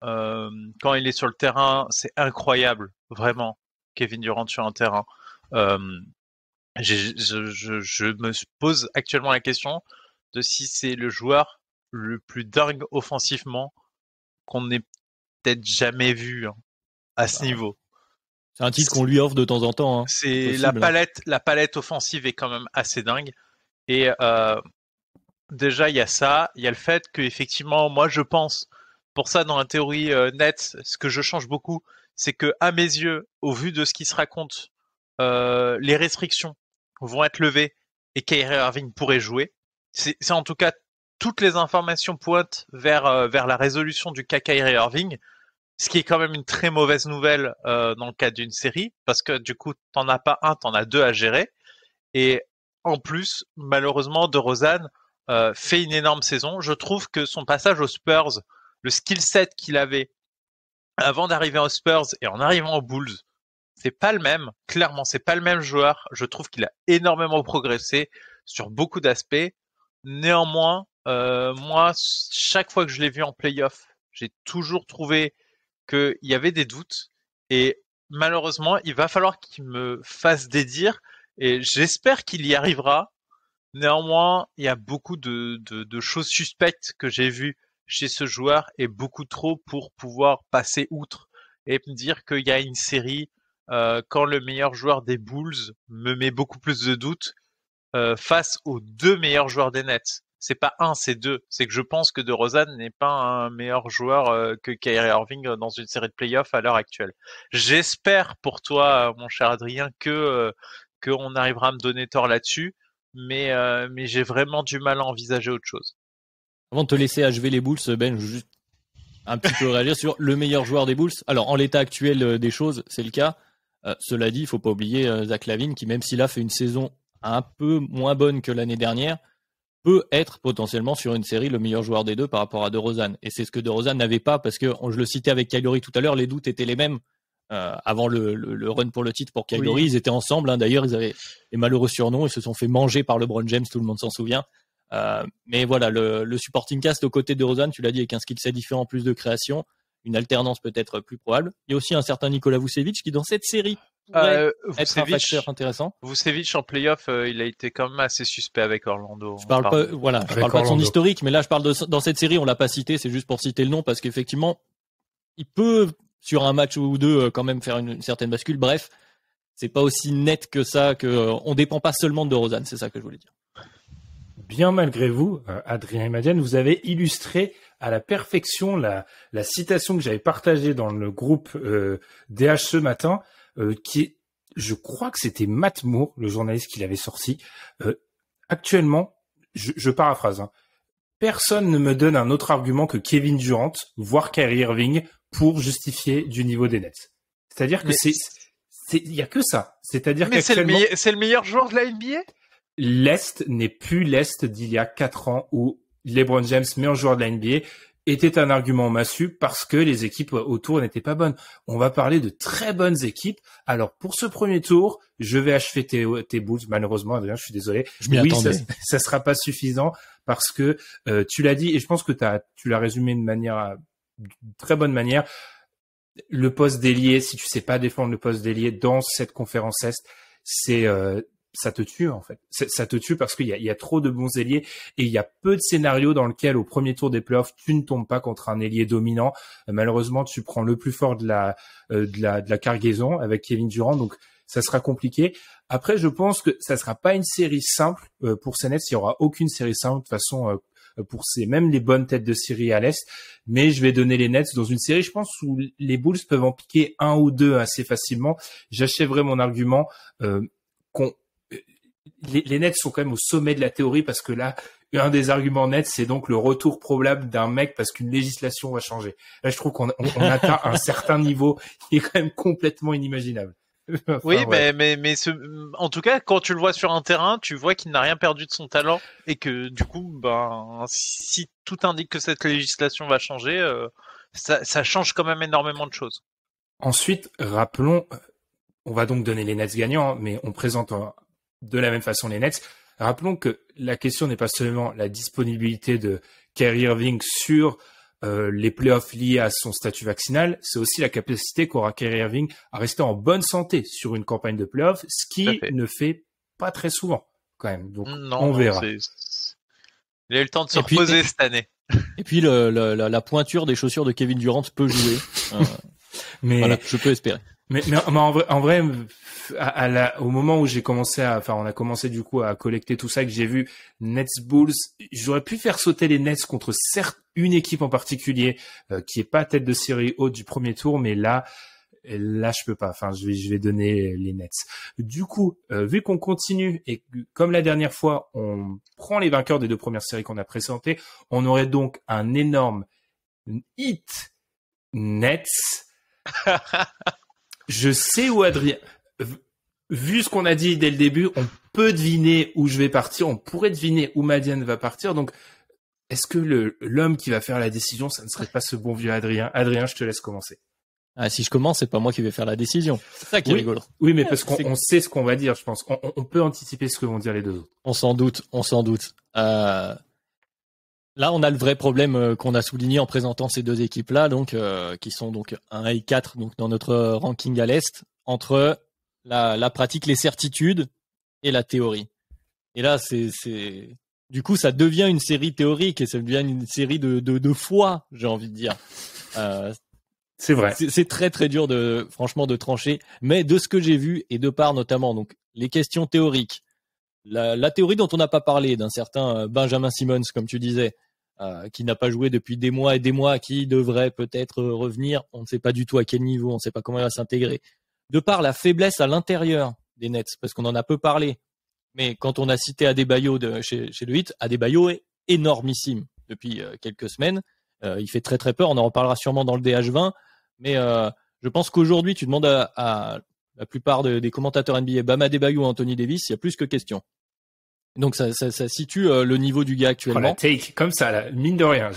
Quand il est sur le terrain, c'est incroyable, vraiment, Kevin Durant sur un terrain. Je me pose actuellement la question de si c'est le joueur le plus dingue offensivement qu'on ait peut-être jamais vu, hein, à ce niveau. C'est un titre qu'on lui offre de temps en temps. Hein. C'est possible, la palette offensive est quand même assez dingue. Et déjà, il y a ça. Il y a le fait que, effectivement, moi, je pense, pour ça, dans la théorie Nets, ce que je change beaucoup, c'est que, à mes yeux, au vu de ce qui se raconte, les restrictions vont être levées et Kyrie Irving pourrait jouer. C'est en tout cas toutes les informations pointent vers la résolution du cas Kyrie Irving, ce qui est quand même une très mauvaise nouvelle dans le cadre d'une série, parce que du coup, t'en as pas un, t'en as deux à gérer. Et en plus, malheureusement, DeRozan fait une énorme saison. Je trouve que son passage aux Spurs, le skill set qu'il avait avant d'arriver aux Spurs et en arrivant aux Bulls, c'est pas le même. Clairement, c'est pas le même joueur. Je trouve qu'il a énormément progressé sur beaucoup d'aspects. Néanmoins, moi, chaque fois que je l'ai vu en playoff, j'ai toujours trouvé qu'il y avait des doutes. Et malheureusement, il va falloir qu'il me fasse des dires. Et j'espère qu'il y arrivera. Néanmoins, il y a beaucoup de choses suspectes que j'ai vues chez ce joueur et beaucoup trop pour pouvoir passer outre et me dire qu'il y a une série quand le meilleur joueur des Bulls me met beaucoup plus de doutes face aux deux meilleurs joueurs des Nets. C'est pas un, c'est deux. C'est que je pense que DeRozan n'est pas un meilleur joueur que Kyrie Irving dans une série de playoffs à l'heure actuelle. J'espère pour toi, mon cher Adrien, qu'on arrivera à me donner tort là-dessus, mais j'ai vraiment du mal à envisager autre chose. Avant de te laisser achever les Bulls, Ben, je veux juste un petit peu réagir sur le meilleur joueur des Bulls. Alors, en l'état actuel des choses, c'est le cas. Cela dit, il faut pas oublier Zach LaVine, qui même s'il a fait une saison un peu moins bonne que l'année dernière, peut être potentiellement sur une série le meilleur joueur des deux par rapport à DeRozan. Et c'est ce que DeRozan n'avait pas, parce que je le citais avec Kyle Lowry tout à l'heure, les doutes étaient les mêmes avant le run pour le titre pour Kyle Lowry. Ils étaient ensemble, hein. D'ailleurs, ils avaient les malheureux surnoms, ils se sont fait manger par LeBron James, tout le monde s'en souvient. Mais voilà, le supporting cast aux côtés de DeRozan, tu l'as dit, avec un skill set différent, plus de création, une alternance peut-être plus probable. Il y a aussi un certain Nikola Vucevic qui, dans cette série, pourrait être un facteur intéressant. Vucevic en playoff, il a été quand même assez suspect avec Orlando. Je parle pas de son historique, mais là je parle dans cette série, on l'a pas cité, c'est juste pour citer le nom, parce qu'effectivement, il peut, sur un match ou deux, quand même faire une certaine bascule. Bref, c'est pas aussi net que ça, on dépend pas seulement de DeRozan, c'est ça que je voulais dire. Bien malgré vous, Adrien et Madiane, vous avez illustré à la perfection la citation que j'avais partagée dans le groupe DH ce matin, qui est, je crois que c'était Matt Moore, le journaliste qui l'avait sorti. Actuellement, je paraphrase, hein, personne ne me donne un autre argument que Kevin Durant, voire Kyrie Irving, pour justifier du niveau des Nets. C'est-à-dire que il y a que ça. C'est-à-dire qu'actuellement, c'est le meilleur joueur de la NBA. L'Est n'est plus l'Est d'il y a 4 ans où LeBron James, meilleur joueur de la NBA, était un argument massu parce que les équipes autour n'étaient pas bonnes. On va parler de très bonnes équipes. Alors, pour ce premier tour, je vais achever tes Bulls. Malheureusement, Adrien, je suis désolé. Ça sera pas suffisant parce que tu l'as dit et je pense que tu l'as résumé de très bonne manière. Le poste d'ailier, si tu sais pas défendre le poste d'ailier dans cette conférence Est, ça te tue en fait. Ça te tue parce qu'il y a trop de bons ailiers et il y a peu de scénarios dans lesquels au premier tour des playoffs tu ne tombes pas contre un ailier dominant. Malheureusement, tu prends le plus fort de la cargaison avec Kevin Durant, donc ça sera compliqué. Après, je pense que ça sera pas une série simple pour ces Nets. Il y aura aucune série simple de toute façon pour même les bonnes têtes de série à l'Est. Mais je vais donner les Nets dans une série, je pense, où les Bulls peuvent en piquer un ou deux assez facilement. J'achèverai mon argument les Nets sont quand même au sommet de la théorie parce que là, un des arguments nets, c'est donc le retour probable d'un mec parce qu'une législation va changer. Là, je trouve qu'on atteint un certain niveau qui est quand même complètement inimaginable. Enfin, oui, ouais. mais en tout cas, quand tu le vois sur un terrain, tu vois qu'il n'a rien perdu de son talent et que du coup, si tout indique que cette législation va changer, ça change quand même énormément de choses. Ensuite, rappelons, on va donc donner les Nets gagnants, mais on présente de la même façon les Nets. Rappelons que la question n'est pas seulement la disponibilité de Kyrie Irving sur les playoffs liés à son statut vaccinal, c'est aussi la capacité qu'aura Kyrie Irving à rester en bonne santé sur une campagne de playoffs, ce qui ne fait pas très souvent quand même. Donc on verra. Il a eu le temps de se reposer cette année. Et puis la pointure des chaussures de Kevin Durant peut jouer. Mais voilà, je peux espérer. Mais en vrai, au moment où on a commencé du coup à collecter tout ça, que j'ai vu Nets Bulls, j'aurais pu faire sauter les Nets contre certes une équipe en particulier qui est pas tête de série haute du premier tour, mais là, Et là, je peux pas. Enfin, je vais donner les Nets. Du coup, vu qu'on continue et comme la dernière fois, on prend les vainqueurs des 2 premières séries qu'on a présentées, on aurait donc un énorme Heat Nets. Je sais où Adrien, vu ce qu'on a dit dès le début, on peut deviner où je vais partir, on pourrait deviner où Madiane va partir. Donc, est-ce que l'homme qui va faire la décision, ça ne serait pas ce bon vieux Adrien? Adrien, je te laisse commencer. Ah, si je commence, c'est pas moi qui vais faire la décision. C'est ça qui est rigolo. Oui, mais parce qu'on sait ce qu'on va dire, je pense. On peut anticiper ce que vont dire les 2 autres. On s'en doute. Là, on a le vrai problème qu'on a souligné en présentant ces 2 équipes-là, donc qui sont donc 1 et 4 donc dans notre ranking à l'Est, entre la pratique, les certitudes et la théorie. Et là, du coup, ça devient une série théorique et ça devient une série de foi, j'ai envie de dire. C'est vrai. C'est très très dur franchement de trancher, mais de ce que j'ai vu et de par notamment donc les questions théoriques, la théorie dont on n'a pas parlé d'un certain Benjamin Simmons, comme tu disais, qui n'a pas joué depuis des mois et des mois, qui devrait peut-être revenir. On ne sait pas du tout à quel niveau, on ne sait pas comment il va s'intégrer. De par la faiblesse à l'intérieur des Nets, parce qu'on en a peu parlé. Mais quand on a cité Adebayo chez le Heat, Adebayo est énormissime depuis quelques semaines. Il fait très très peur. On en reparlera sûrement dans le DH20. Mais je pense qu'aujourd'hui, tu demandes à la plupart des commentateurs NBA, Bam Adebayo ou Anthony Davis, il y a plus que question. Donc ça situe le niveau du gars actuellement. Oh, la take comme ça, là, mine de rien.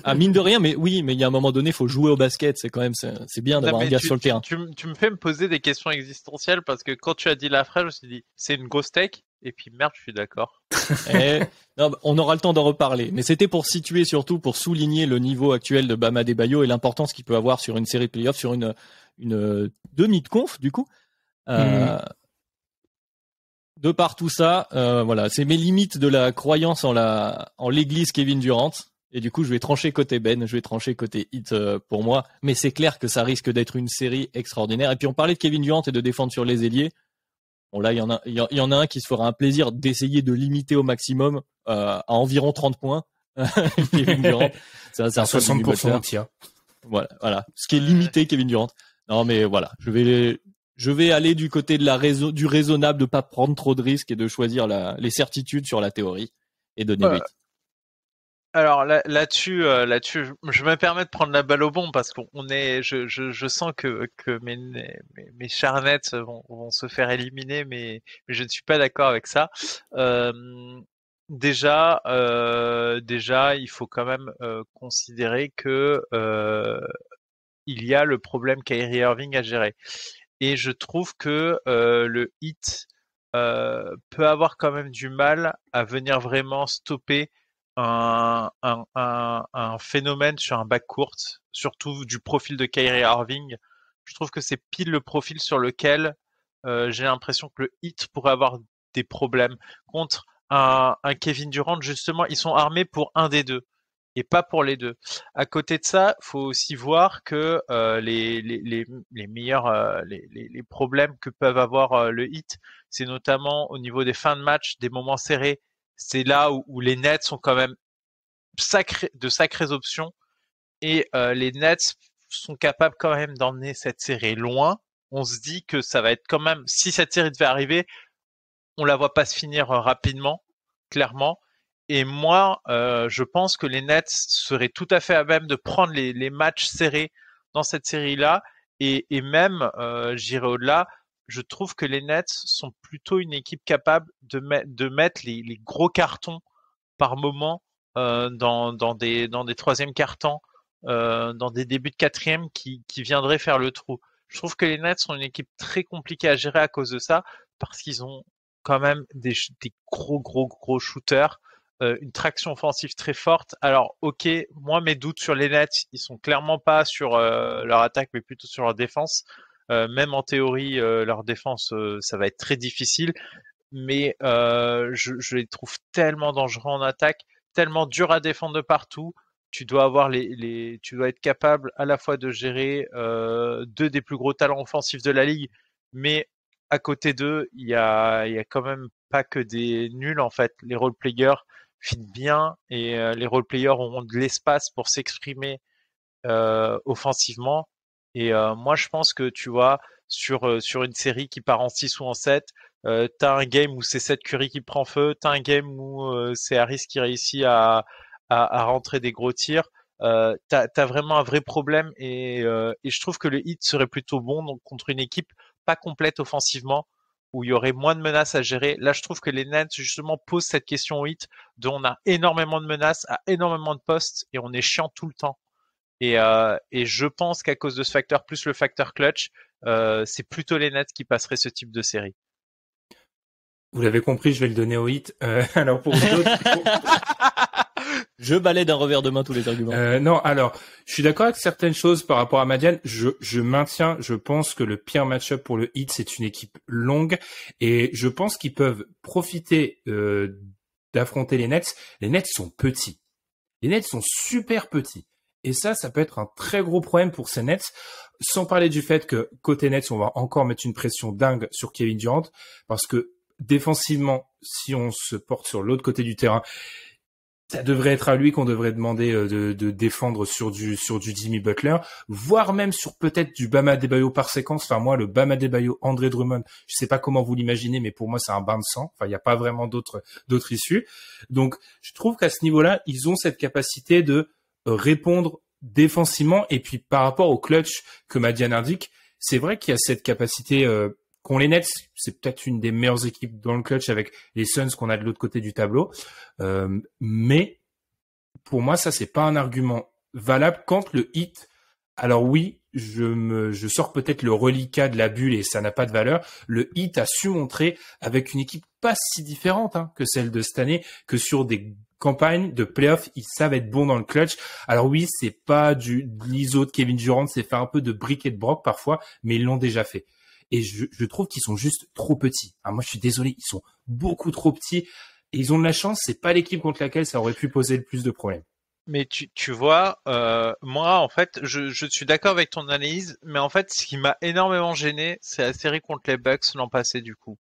Ah, mine de rien, mais oui, mais il y a un moment donné, il faut jouer au basket. C'est quand même c'est bien d'avoir un gars sur le terrain. Tu me fais me poser des questions existentielles parce que quand tu as dit la phrase, je me suis dit c'est une grosse take. Et puis merde, je suis d'accord. Non, on aura le temps d'en reparler. Mais c'était pour situer surtout, pour souligner le niveau actuel de Bam Adebayo et l'importance qu'il peut avoir sur une série de playoffs, sur une demi de conf du coup. De par tout ça, voilà, c'est mes limites de la croyance en l'église Kevin Durant. Et du coup, je vais trancher côté Ben, je vais trancher côté Heat pour moi. Mais c'est clair que ça risque d'être une série extraordinaire. Et puis on parlait de Kevin Durant et de défendre sur les ailiers. Bon là, il y en a un qui se fera un plaisir d'essayer de limiter au maximum à environ 30 points. Kevin Durant, c'est un 60% de tir. Voilà, ce qui est limité Kevin Durant. Non mais voilà, je vais aller du côté de du raisonnable, de pas prendre trop de risques et de choisir les certitudes sur la théorie et donner 8. Alors là-dessus, je me permets de prendre la balle au bon parce je sens que mes chers Nets vont se faire éliminer, mais je ne suis pas d'accord avec ça. Déjà, il faut quand même considérer que il y a le problème Kyrie Irving à gérer, et je trouve que le Heat peut avoir quand même du mal à venir vraiment stopper un phénomène sur un backcourt, surtout du profil de Kyrie Irving. Je trouve que c'est pile le profil sur lequel j'ai l'impression que le Heat pourrait avoir des problèmes contre un Kevin Durant. Justement, ils sont armés pour un des deux et pas pour les deux. À côté de ça, faut aussi voir que les meilleurs les problèmes que peuvent avoir le Heat, c'est notamment au niveau des fins de match, des moments serrés. C'est là où les Nets sont quand même de sacrées options, et les Nets sont capables quand même d'emmener cette série loin. On se dit que ça va être quand même, si cette série devait arriver, on la voit pas se finir rapidement, clairement. Et moi, je pense que les Nets seraient tout à fait à même de prendre les matchs serrés dans cette série-là, et même, j'irai au-delà. Je trouve que les Nets sont plutôt une équipe capable de mettre les gros cartons par moment dans des troisièmes cartons, dans des débuts de quatrième qui viendraient faire le trou. Je trouve que les Nets sont une équipe très compliquée à gérer à cause de ça, parce qu'ils ont quand même des gros shooters, une traction offensive très forte. Alors ok, moi mes doutes sur les Nets, ils sont clairement pas sur leur attaque, mais plutôt sur leur défense. Même en théorie, leur défense, ça va être très difficile, mais je les trouve tellement dangereux en attaque, tellement durs à défendre de partout. Tu dois avoir tu dois être capable à la fois de gérer deux des plus gros talents offensifs de la ligue, mais à côté d'eux, il y a quand même pas que des nuls en fait. Les role players fit bien, et les role players auront de l'espace pour s'exprimer offensivement. Et moi, je pense que tu vois, sur une série qui part en 6 ou en 7, t'as un game où c'est Seth Curry qui prend feu, t'as un game où c'est Harris qui réussit à rentrer des gros tirs. T'as vraiment un vrai problème et je trouve que le Heat serait plutôt bon donc contre une équipe pas complète offensivement où il y aurait moins de menaces à gérer. Là, je trouve que les Nets justement posent cette question au Heat dont on a énormément de menaces, à énormément de postes et on est chiant tout le temps. Et je pense qu'à cause de ce facteur, plus le facteur clutch, c'est plutôt les Nets qui passeraient ce type de série. Vous l'avez compris, je vais le donner au Heat. Alors pour d'autres, Je balaie d'un revers de main tous les arguments. non, alors je suis d'accord avec certaines choses par rapport à Madiane. Je maintiens, je pense que le pire match-up pour le Heat, c'est une équipe longue et je pense qu'ils peuvent profiter d'affronter les Nets. Les Nets sont petits. Les Nets sont super petits. Et ça peut être un très gros problème pour ces Nets, sans parler du fait que côté Nets, on va encore mettre une pression dingue sur Kevin Durant, parce que défensivement, si on se porte sur l'autre côté du terrain, ça devrait être à lui qu'on devrait demander de défendre sur du Jimmy Butler, voire même sur peut-être du Bam Adebayo par séquence. Enfin moi, le Bam Adebayo, André Drummond, je sais pas comment vous l'imaginez, mais pour moi c'est un bain de sang. Enfin il n'y a pas vraiment d'autres issues. Donc je trouve qu'à ce niveau-là, ils ont cette capacité de répondre défensivement et puis par rapport au clutch que Madiane indique, c'est vrai qu'il y a cette capacité qu'ont les Nets, c'est peut-être une des meilleures équipes dans le clutch avec les Suns qu'on a de l'autre côté du tableau. Mais pour moi, ça, c'est pas un argument valable quand le Heat. Alors oui, je sors peut-être le reliquat de la bulle et ça n'a pas de valeur. Le Heat a su montrer avec une équipe pas si différente que celle de cette année, que sur des campagnes de playoffs, ils savent être bons dans le clutch. Alors oui, c'est pas de l'ISO de Kevin Durant, c'est faire un peu de brick et de broc parfois, mais ils l'ont déjà fait. Et je trouve qu'ils sont juste trop petits. Moi, je suis désolé, ils sont beaucoup trop petits. Et ils ont de la chance, c'est pas l'équipe contre laquelle ça aurait pu poser le plus de problèmes. Mais tu vois, moi en fait, je suis d'accord avec ton analyse, mais en fait, ce qui m'a énormément gêné, c'est la série contre les Bucks l'an passé du coup.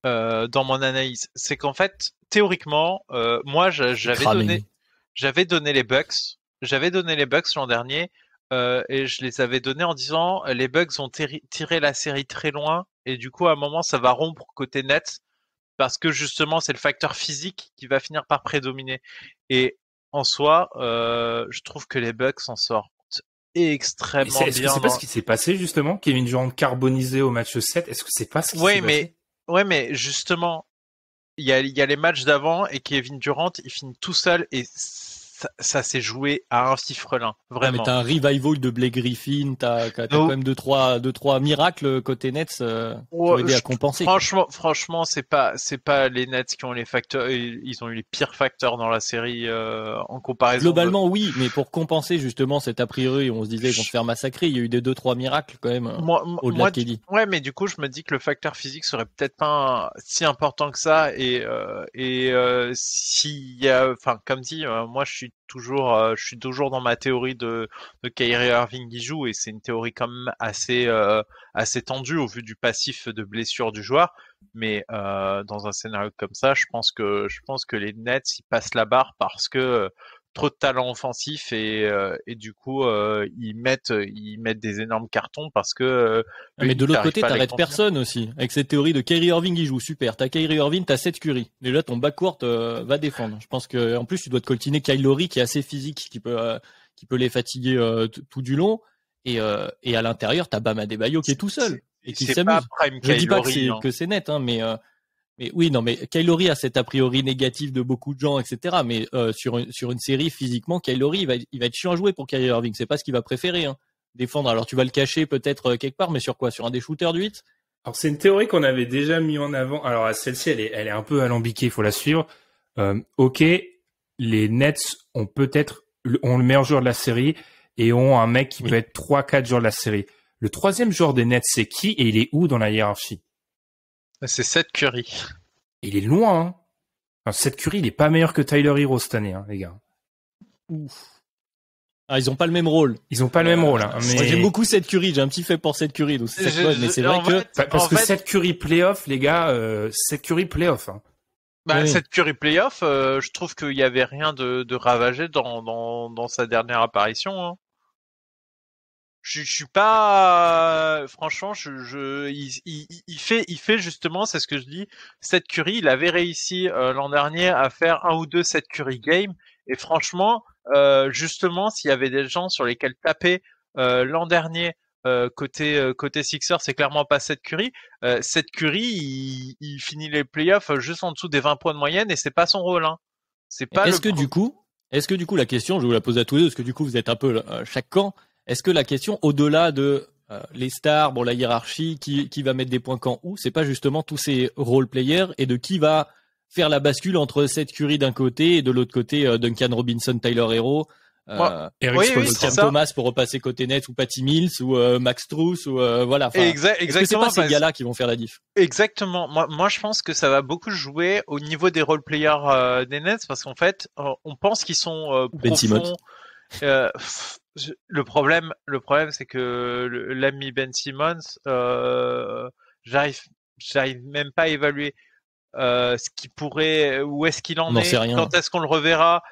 Dans mon analyse, c'est qu'en fait, théoriquement, moi j'avais donné les Bucks l'an dernier et je les avais donnés en disant les Bucks ont tiré la série très loin et du coup à un moment ça va rompre côté Nets parce que justement c'est le facteur physique qui va finir par prédominer. Et en soi, je trouve que les Bucks s'en sortent extrêmement Est-ce que bien. c'est pas ce qui s'est passé justement? Kevin Durant carbonisé au match 7, est-ce que c'est pas ce qui s'est passé? Ouais, mais justement, il y a les matchs d'avant et Kevin Durant, il finit tout seul et ça s'est joué à un fifrelin, vraiment. Ah, mais t'as un revival de Blake Griffin, t'as quand même deux trois miracles côté Nets qui ont aidé à compenser. Franchement, c'est pas les Nets qui ont les facteurs, ils ont eu les pires facteurs dans la série en comparaison. Globalement, oui, mais pour compenser justement cet a priori, on se disait ils vont se faire massacrer, il y a eu des 2-3 miracles quand même au-delà de KD. Ouais, mais du coup, je me dis que le facteur physique serait peut-être pas si important que ça et s'il y a, enfin, comme dit, moi je suis toujours dans ma théorie de Kyrie Irving qui joue et c'est une théorie quand même assez tendue au vu du passif de blessure du joueur. Mais dans un scénario comme ça, je pense que les Nets ils passent la barre parce que trop de talent offensif et du coup ils mettent des énormes cartons parce que mais de l'autre côté t'arrêtes personne aussi avec cette théorie de Kyrie Irving il joue super, t'as Kyrie Irving, t'as Seth Curry, déjà ton backcourt va défendre. Je pense que en plus tu dois te coltiner Kyle Lowry qui est assez physique, qui peut les fatiguer tout du long et à l'intérieur t'as Bam Adebayo qui est tout seul et qui s'amuse. Je dis pas que c'est net mais oui, non, mais Kyle Lowry a cet a priori négatif de beaucoup de gens, etc. Mais sur une série, physiquement, Kyle Lowry, il va être chiant à jouer pour Kyrie Irving. C'est pas ce qu'il va préférer, défendre. Alors tu vas le cacher peut-être quelque part, mais sur quoi? Sur un des shooters du 8? Alors c'est une théorie qu'on avait déjà mis en avant. Alors celle-ci, elle est un peu alambiquée, il faut la suivre. Ok, les Nets ont le meilleur joueur de la série et ont un mec qui peut être 3-4 joueurs de la série. Le troisième joueur des Nets, c'est qui et il est où dans la hiérarchie? C'est Seth Curry. Il est loin, Enfin, Seth Curry, il est pas meilleur que Tyler Hero cette année, les gars. Ouf. Ah, ils ont pas le même rôle. Ils ont pas le même rôle, mais... Moi, j'aime beaucoup Seth Curry, j'ai un petit fait pour Seth Curry, donc c'est mais c'est vrai que... Parce que Seth Curry playoff, les gars, Seth Curry playoff, oui. Seth Curry playoff, je trouve qu'il y avait rien de ravagé dans sa dernière apparition, je suis pas, franchement, il fait justement, c'est ce que je dis, Seth Curry, il avait réussi l'an dernier à faire un ou deux Seth Curry game, et franchement, justement, s'il y avait des gens sur lesquels taper l'an dernier côté Sixers, c'est clairement pas Seth Curry. Seth Curry, il finit les playoffs juste en dessous des 20 points de moyenne, et c'est pas son rôle, hein. C'est pas Est-ce que du coup, la question, je vais vous la poser à tous les deux, parce que du coup vous êtes un peu chaque camp. Est-ce que la question, au-delà de les stars, bon, la hiérarchie, qui va mettre des points quand où, c'est pas justement tous ces role players et de qui va faire la bascule entre Seth Curry d'un côté et de l'autre côté Duncan Robinson, Tyler Hero, Eric Spoelstra, Cam Thomas pour repasser côté net, ou Patty Mills, ou Max Strus, ou voilà. Exactement. Est-ce que c'est pas ces gars-là qui vont faire la diff? Exactement. Moi, je pense que ça va beaucoup jouer au niveau des role players des Nets, parce qu'en fait, on pense qu'ils sont Ben Simmons. profonds. Le problème, c'est que l'ami Ben Simmons, j'arrive même pas à évaluer ce qui pourrait, où est-ce qu'il en On est, sait rien. quand est-ce qu'on le reverra.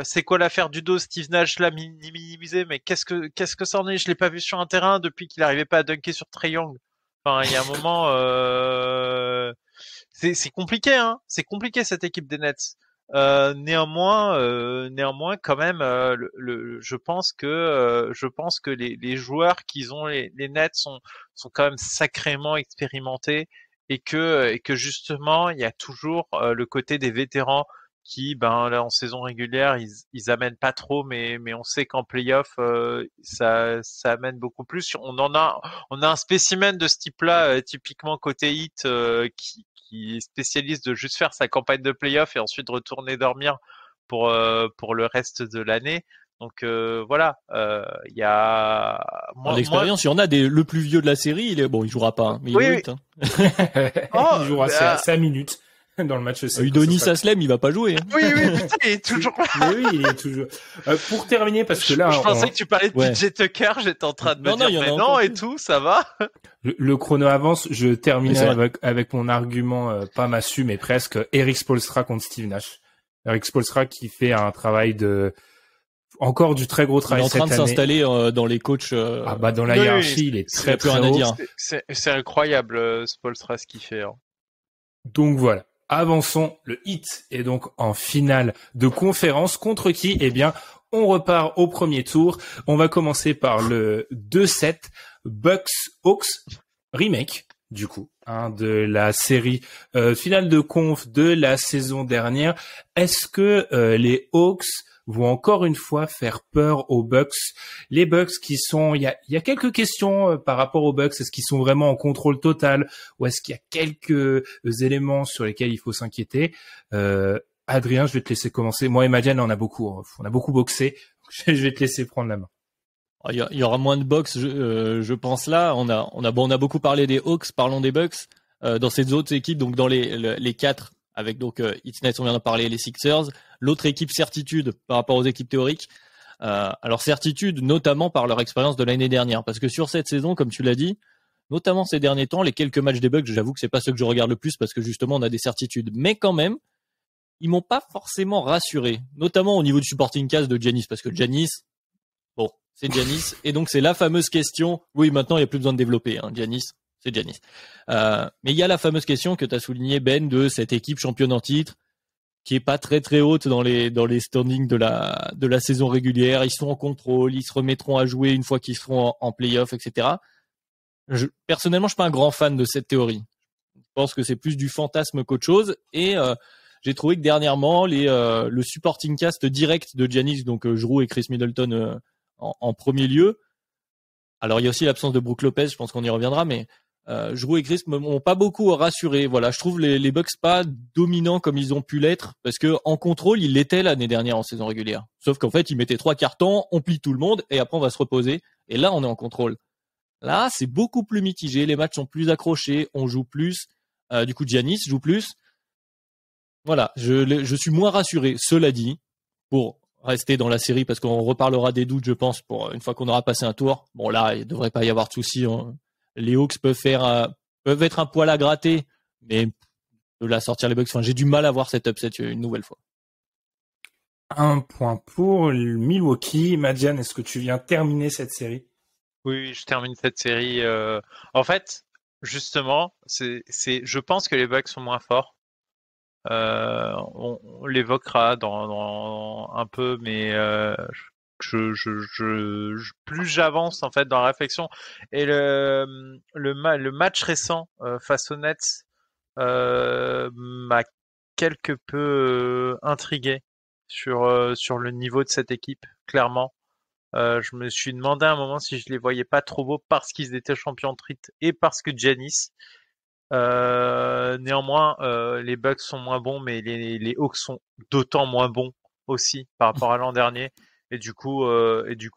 C'est quoi l'affaire du dos? Steve Nash l'a minimisé, mais qu'est-ce que ça en est? Je l'ai pas vu sur un terrain depuis qu'il arrivait pas à dunker sur Trae Young. Enfin, il y a un moment, c'est compliqué, hein. C'est compliqué cette équipe des Nets. Néanmoins, quand même, je pense que les joueurs qu'ils ont, les Nets sont quand même sacrément expérimentés, et que justement il y a toujours le côté des vétérans qui, ben là, en saison régulière, ils amènent pas trop, mais on sait qu'en playoff, ça amène beaucoup plus. On a un spécimen de ce type-là, typiquement côté Heat, qui est spécialiste de juste faire sa campagne de playoff et ensuite retourner dormir pour le reste de l'année. Donc voilà, il y a l'expérience, il y en a le plus vieux de la série, il jouera pas, hein, mais il Oui. doit hein. Il jouera 5 minutes dans le match. Udonis Haslem, il va pas jouer. Hein. Oui, putain, il est toujours là. Mais oui, il est toujours. Pour terminer, parce que là, je pensais que tu parlais de PJ Tucker, j'étais en train de me dire, mais non, et tout, ça va. Le chrono avance, je termine avec mon argument, pas massu, mais presque, Eric Spoelstra contre Steve Nash. Eric Spoelstra qui fait un travail encore du très gros travail cette année. Il est en train de s'installer dans les coachs. Dans la hiérarchie, il est très plus rien à dire. C'est incroyable, Spoelstra, ce qu'il fait. Hein. Donc voilà. Avançons, le Heat est donc en finale de conférence. Contre qui? Eh bien, on repart au premier tour. On va commencer par le 2-7 Bucks-Hawks remake, du coup, de la série finale de conf de la saison dernière. Est-ce que les Hawks vont encore une fois faire peur aux Bucks? Les Bucks qui sont, il y a quelques questions par rapport aux Bucks. Est-ce qu'ils sont vraiment en contrôle total, ou est-ce qu'il y a quelques éléments sur lesquels il faut s'inquiéter? Adrien, je vais te laisser commencer. Moi et Madiane, on a beaucoup boxé. Je vais te laisser prendre la main. Il y aura moins de box, je pense là. On a beaucoup parlé des Hawks, parlons des Bucks. Dans ces autres équipes, donc dans les quatre, avec donc Heat Nets, on vient d'en parler, les Sixers. L'autre équipe, certitude par rapport aux équipes théoriques. Alors certitude, notamment par leur expérience de l'année dernière, parce que sur cette saison, comme tu l'as dit, notamment ces derniers temps, les quelques matchs des Bucks, j'avoue que c'est pas ceux que je regarde le plus parce que justement on a des certitudes, mais quand même, ils m'ont pas forcément rassuré, notamment au niveau du supporting cast de Giannis, parce que Giannis, bon, c'est Giannis, et donc c'est la fameuse question. Oui, maintenant il y a plus besoin de développer, hein, Giannis. C'est Giannis. Mais il y a la fameuse question que tu as souligné, Ben, de cette équipe championne en titre, qui est pas très très haute dans les standings de la saison régulière. Ils sont en contrôle, ils se remettront à jouer une fois qu'ils seront en play-off, etc. Personnellement, je suis pas un grand fan de cette théorie. Je pense que c'est plus du fantasme qu'autre chose. Et j'ai trouvé que dernièrement, le supporting cast direct de Giannis, donc Jrue et Chris Middleton en premier lieu. Alors il y a aussi l'absence de Brook Lopez, je pense qu'on y reviendra, mais Jrue et Chris m'ont pas beaucoup rassuré. Voilà, je trouve les Bucks pas dominants comme ils ont pu l'être, parce que en contrôle, ils l'étaient l'année dernière en saison régulière. Sauf qu'en fait, ils mettaient 3 cartons, on plie tout le monde, et après on va se reposer. Et là, on est en contrôle. Là, c'est beaucoup plus mitigé, les matchs sont plus accrochés, on joue plus. Du coup, Giannis joue plus. Voilà, je suis moins rassuré. Cela dit, pour rester dans la série, parce qu'on reparlera des doutes, je pense, pour une fois qu'on aura passé un tour. Bon, là, il devrait pas y avoir de soucis. Hein. Les Hawks peuvent être un poil à gratter, mais de la sortir les Bucks. Enfin, j'ai du mal à voir cette upset une nouvelle fois. Un point pour Milwaukee. Madiane, est-ce que tu viens terminer cette série? Oui, je termine cette série. En fait, justement, je pense que les Bucks sont moins forts. On l'évoquera dans un peu, mais plus j'avance en fait dans la réflexion et le match récent face aux Nets m'a quelque peu intrigué sur le niveau de cette équipe, clairement. Je me suis demandé à un moment si je les voyais pas trop beaux parce qu'ils étaient champions de titre et parce que Giannis. Néanmoins, les Bucks sont moins bons, mais les Hawks sont d'autant moins bons aussi par rapport à l'an dernier. Et du coup,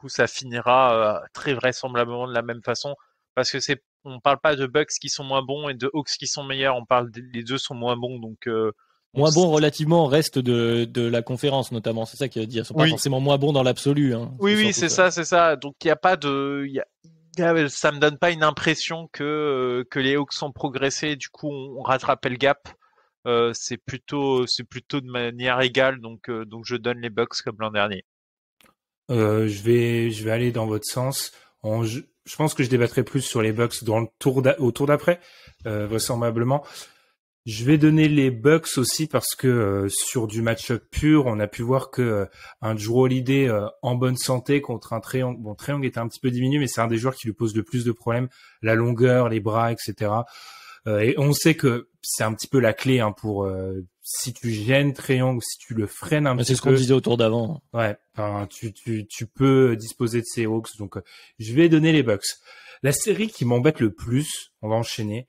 ça finira très vraisemblablement de la même façon, parce que on parle pas de Bucks qui sont moins bons et de Hawks qui sont meilleurs. On parle les deux sont moins bons, donc Moins bon relativement au reste de la conférence, notamment. C'est ça qui veut dire. Ils sont pas forcément moins bons dans l'absolu. Hein. Oui, c'est ça, c'est ça. Donc il y a pas de, ça me donne pas une impression que les Hawks ont progressé. Du coup, on rattrapait le gap. C'est plutôt de manière égale. Donc je donne les Bucks comme l'an dernier. Je vais aller dans votre sens. Je pense que je débattrai plus sur les Bucks au tour d'après, vraisemblablement. Je vais donner les Bucks aussi parce que sur du match-up pur, on a pu voir que un Jrue Holiday en bonne santé contre un Trae Young, bon, Trae Young était un petit peu diminué, mais c'est un des joueurs qui lui pose le plus de problèmes, la longueur, les bras, etc. Et on sait que c'est un petit peu la clé pour si tu gênes Trae Young, si tu le freines un petit peu. C'est ce qu'on disait au tour d'avant. Ouais, tu peux disposer de ces Hawks. Donc je vais donner les Bucks. La série qui m'embête le plus, on va enchaîner.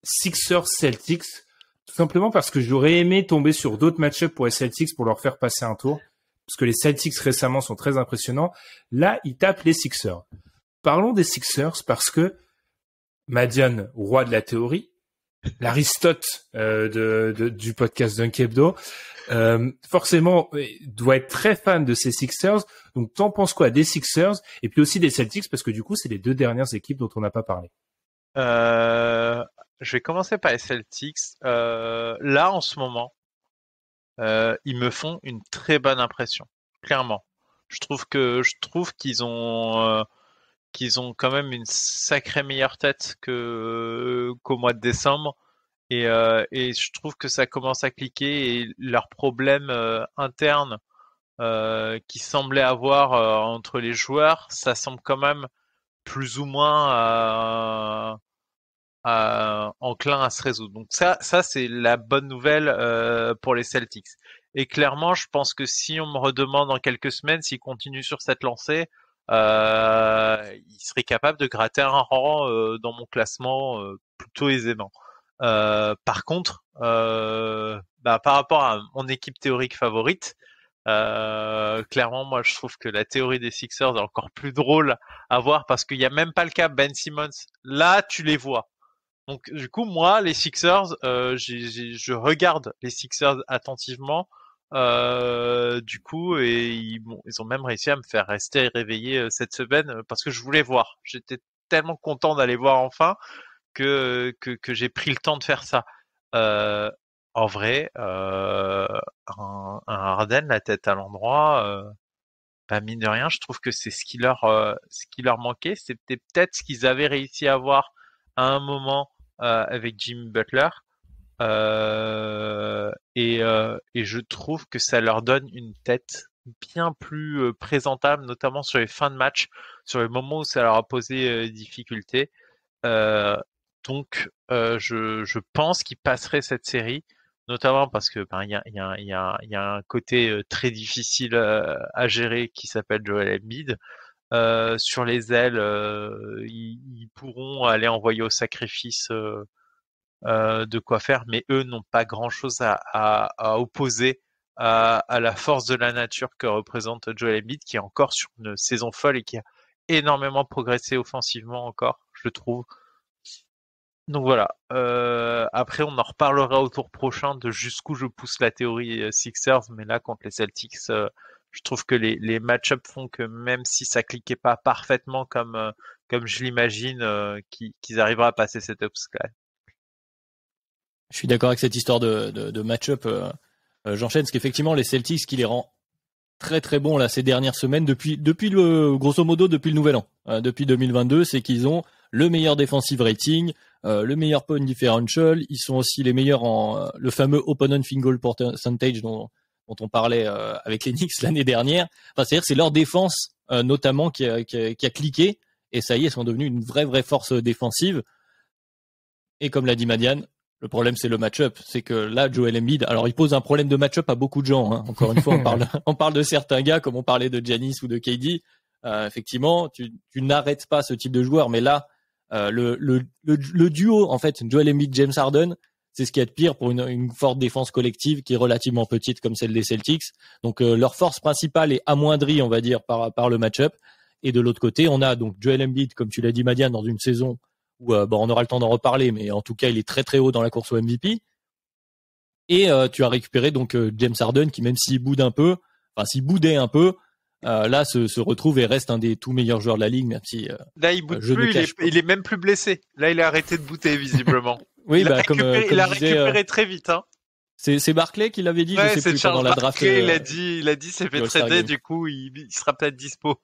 Sixers Celtics, tout simplement parce que j'aurais aimé tomber sur d'autres match-ups pour les Celtics pour leur faire passer un tour, parce que les Celtics récemment sont très impressionnants. Là, ils tapent les Sixers. Parlons des Sixers parce que Madiane, roi de la théorie, l'Aristote du podcast Dunk Hebdo, forcément doit être très fan de ces Sixers. Donc t'en penses quoi des Sixers et puis aussi des Celtics, parce que du coup c'est les deux dernières équipes dont on n'a pas parlé. Je vais commencer par les Celtics. Là, en ce moment, ils me font une très bonne impression, clairement. Je trouve qu'ils ont quand même une sacrée meilleure tête qu'au mois de décembre. Et je trouve que ça commence à cliquer et leurs problèmes internes qui semblaient avoir entre les joueurs, ça semble quand même plus ou moins enclin à se résoudre. Donc ça c'est la bonne nouvelle pour les Celtics. Et clairement, je pense que si on me redemande dans quelques semaines s'ils continuent sur cette lancée, ils seraient capables de gratter un rang dans mon classement plutôt aisément. Par contre, par rapport à mon équipe théorique favorite, clairement, moi, je trouve que la théorie des Sixers est encore plus drôle à voir parce qu'il n'y a même pas le cas Ben Simmons. Là, tu les vois. Donc, du coup, moi, les Sixers, je regarde les Sixers attentivement. Du coup, et ils ont même réussi à me faire rester réveillé cette semaine parce que je voulais voir. J'étais tellement content d'aller voir enfin que j'ai pris le temps de faire ça. En vrai, un Harden, la tête à l'endroit, mine de rien, je trouve que c'est ce qui leur manquait. C'était peut-être ce qu'ils avaient réussi à avoir à un moment avec Jimmy Butler. Et je trouve que ça leur donne une tête bien plus présentable, notamment sur les fins de match, sur les moments où ça leur a posé difficulté. Donc, je pense qu'ils passeraient cette série, notamment parce que il y a un côté très difficile à gérer qui s'appelle Joel Embiid. Sur les ailes, ils pourront aller envoyer au sacrifice de quoi faire, mais eux n'ont pas grand-chose à opposer à la force de la nature que représente Joel Embiid, qui est encore sur une saison folle et qui a énormément progressé offensivement encore, je trouve. Donc voilà. Après, on en reparlera au tour prochain de jusqu'où je pousse la théorie Sixers, mais là contre les Celtics, je trouve que les match-ups font que même si ça cliquait pas parfaitement comme je l'imagine, qu'ils arriveront à passer cette obstacle. Je suis d'accord avec cette histoire de match-up. J'enchaîne parce qu'effectivement les Celtics, ce qui les rend très très bon là ces dernières semaines depuis grosso modo depuis le nouvel an, depuis 2022, c'est qu'ils ont le meilleur defensive rating, le meilleur point differential, ils sont aussi les meilleurs en le fameux opponent field goal percentage dont on parlait avec les Knicks l'année dernière. Enfin, c'est-à-dire que c'est leur défense notamment qui a cliqué, et ça y est, ils sont devenus une vraie force défensive. Et comme l'a dit Madiane, le problème c'est le match-up, c'est que là Joel Embiid, alors il pose un problème de match-up à beaucoup de gens, hein. Encore une fois, on parle de certains gars comme on parlait de Giannis ou de KD. Effectivement, tu n'arrêtes pas ce type de joueur, mais là le duo en fait Joel Embiid James Harden, c'est ce qui est de pire pour une forte défense collective qui est relativement petite comme celle des Celtics. Donc leur force principale est amoindrie, on va dire, par le match-up. Et de l'autre côté, on a donc Joel Embiid, comme tu l'as dit Madiane, dans une saison où on aura le temps d'en reparler, mais en tout cas il est très haut dans la course au MVP. Et tu as récupéré donc James Harden qui, même s'il boudait un peu, là se retrouve et reste un des tout meilleurs joueurs de la ligue, même si là il boude plus, il est même plus blessé. Là il a arrêté de bouter visiblement. Oui, il a récupéré très vite, hein. C'est Barclay qui l'avait dit, ouais, je sais plus, pendant la draft. Il a dit c'est fait trader, du coup il sera peut-être dispo.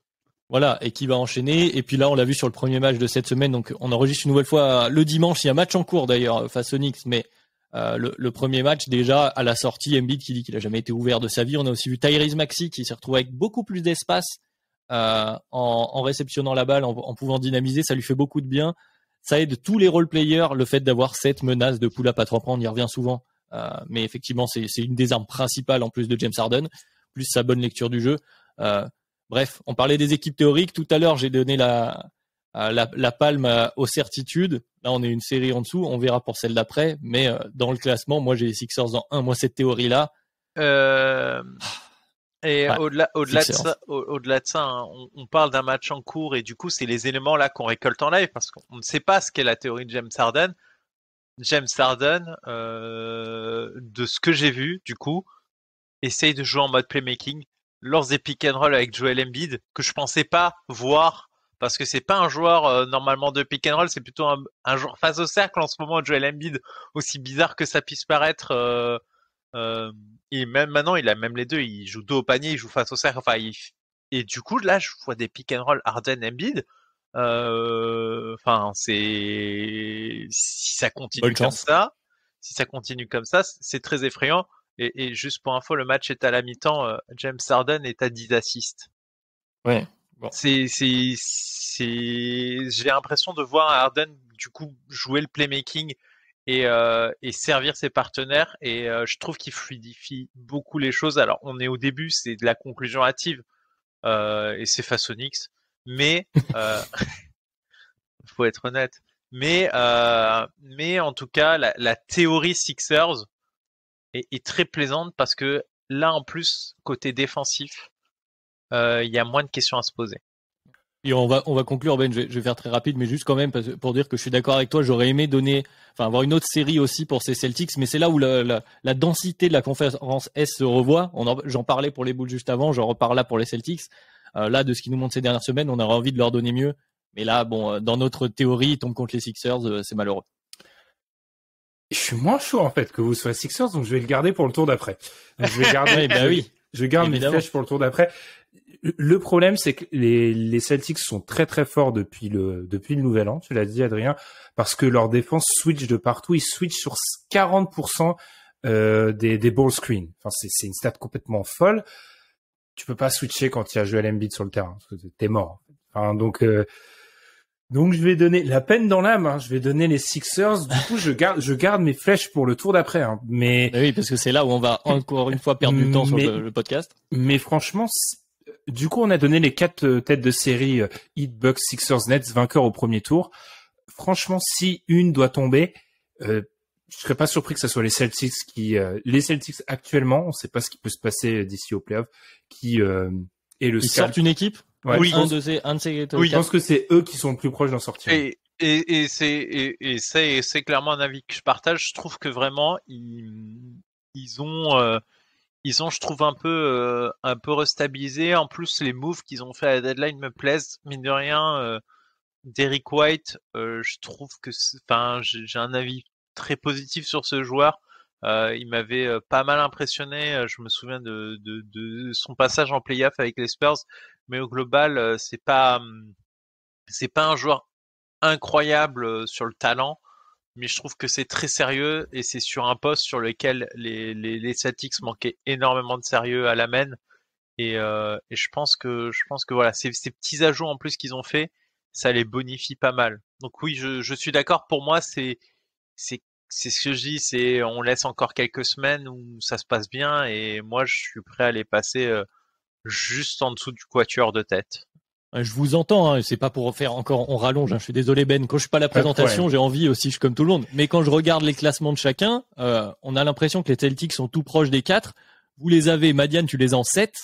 Voilà, et qui va enchaîner. Et puis là, on l'a vu sur le premier match de cette semaine. Donc, on enregistre une nouvelle fois le dimanche. Il y a un match en cours d'ailleurs face aux Knicks, mais le premier match déjà à la sortie, Embiid qui dit qu'il a jamais été ouvert de sa vie. On a aussi vu Tyrese Maxey qui s'est retrouvé avec beaucoup plus d'espace en réceptionnant la balle, en pouvant dynamiser. Ça lui fait beaucoup de bien. Ça aide tous les role players, le fait d'avoir cette menace de pull-up à 3 points. On y revient souvent, mais effectivement, c'est une des armes principales en plus de James Harden, plus sa bonne lecture du jeu. Bref, on parlait des équipes théoriques. Tout à l'heure, j'ai donné la palme aux certitudes. Là, on est une série en dessous. On verra pour celle d'après. Mais dans le classement, moi, j'ai les Sixers en 1. Moi, cette théorie-là. Et ouais, au-delà de ça, hein, on parle d'un match en cours et du coup, c'est les éléments là qu'on récolte en live parce qu'on ne sait pas ce qu'est la théorie de James Harden. James Harden, de ce que j'ai vu, du coup, essaye de jouer en mode playmaking. Lors des pick and roll avec Joel Embiid, que je pensais pas voir, parce que c'est pas un joueur normalement de pick and roll, c'est plutôt un joueur face au cercle en ce moment. Joel Embiid, aussi bizarre que ça puisse paraître, et même maintenant il a même les deux, il joue dos au panier, il joue face au cercle, enfin et du coup là je vois des pick and roll Harden Embiid, enfin c'est, si ça continue comme ça, c'est très effrayant. Et juste pour info, le match est à la mi-temps. James Harden est à 10 assists. Ouais. Bon. J'ai l'impression de voir Harden du coup jouer le playmaking et servir ses partenaires. Et je trouve qu'il fluidifie beaucoup les choses. Alors on est au début, c'est de la conclusion hâtive et c'est face aux Knicks. Mais faut être honnête. Mais en tout cas, la théorie Sixers est très plaisante parce que là, en plus, côté défensif, il y a moins de questions à se poser. Et on va conclure, Ben, je vais faire très rapide, mais juste quand même pour dire que je suis d'accord avec toi, j'aurais aimé avoir une autre série aussi pour ces Celtics, mais c'est là où la densité de la conférence S se revoit. J'en parlais pour les Bulls juste avant, j'en reparle là pour les Celtics. Là, de ce qu'ils nous montrent ces dernières semaines, on aurait envie de leur donner mieux. Mais là, bon, dans notre théorie, ils tombent contre les Sixers, c'est malheureux. Je suis moins chaud en fait que vous soyez Sixers, donc je vais le garder pour le tour d'après. Je vais garder, je garde mes flèches pour le tour d'après. Le problème, c'est que les Celtics sont très forts depuis le nouvel an, tu l'as dit Adrien, parce que leur défense switch de partout, ils switchent sur 40% des ball screens. Enfin, c'est une stat complètement folle. Tu peux pas switcher quand il y a Joel Embiid sur le terrain, parce que t'es mort. Enfin, donc je vais donner la peine dans l'âme. Hein. Je vais donner les Sixers. Du coup, je garde mes flèches pour le tour d'après. Hein. Mais oui, parce que c'est là où on va encore une fois perdre du temps sur le podcast. Mais franchement, du coup, on a donné les 4 têtes de série Heat, Bucks, Sixers, Nets vainqueurs au premier tour. Franchement, si une doit tomber, je serais pas surpris que ce soit les Celtics les Celtics actuellement. On sait pas ce qui peut se passer d'ici au playoff. Ils sortent une équipe. Ouais, oui, je pense que c'est eux qui sont le plus proches d'en sortir. Et c'est clairement un avis que je partage. Je trouve que vraiment ils ont, je trouve un peu restabilisé. En plus, les moves qu'ils ont fait à la deadline me plaisent. Mine de rien, Derrick White, je trouve que, j'ai un avis très positif sur ce joueur. Il m'avait pas mal impressionné. Je me souviens de son passage en playoff avec les Spurs, mais au global, c'est pas un joueur incroyable sur le talent, mais je trouve que c'est très sérieux et c'est sur un poste sur lequel les Celtics manquaient énormément de sérieux à la main. Et je pense que voilà, ces petits ajouts en plus qu'ils ont fait, ça les bonifie pas mal. Donc oui, je suis d'accord. Pour moi, c'est ce que je dis, c'est on laisse encore quelques semaines où ça se passe bien et moi je suis prêt à les passer juste en dessous du quatuor de tête. Je vous entends, hein, c'est pas pour faire encore, on rallonge, hein, je suis désolé Ben, quand je suis pas à la présentation, j'ai envie aussi, je suis comme tout le monde, mais quand je regarde les classements de chacun, on a l'impression que les Celtics sont tout proches des 4, vous les avez, Madiane, tu les as en 7,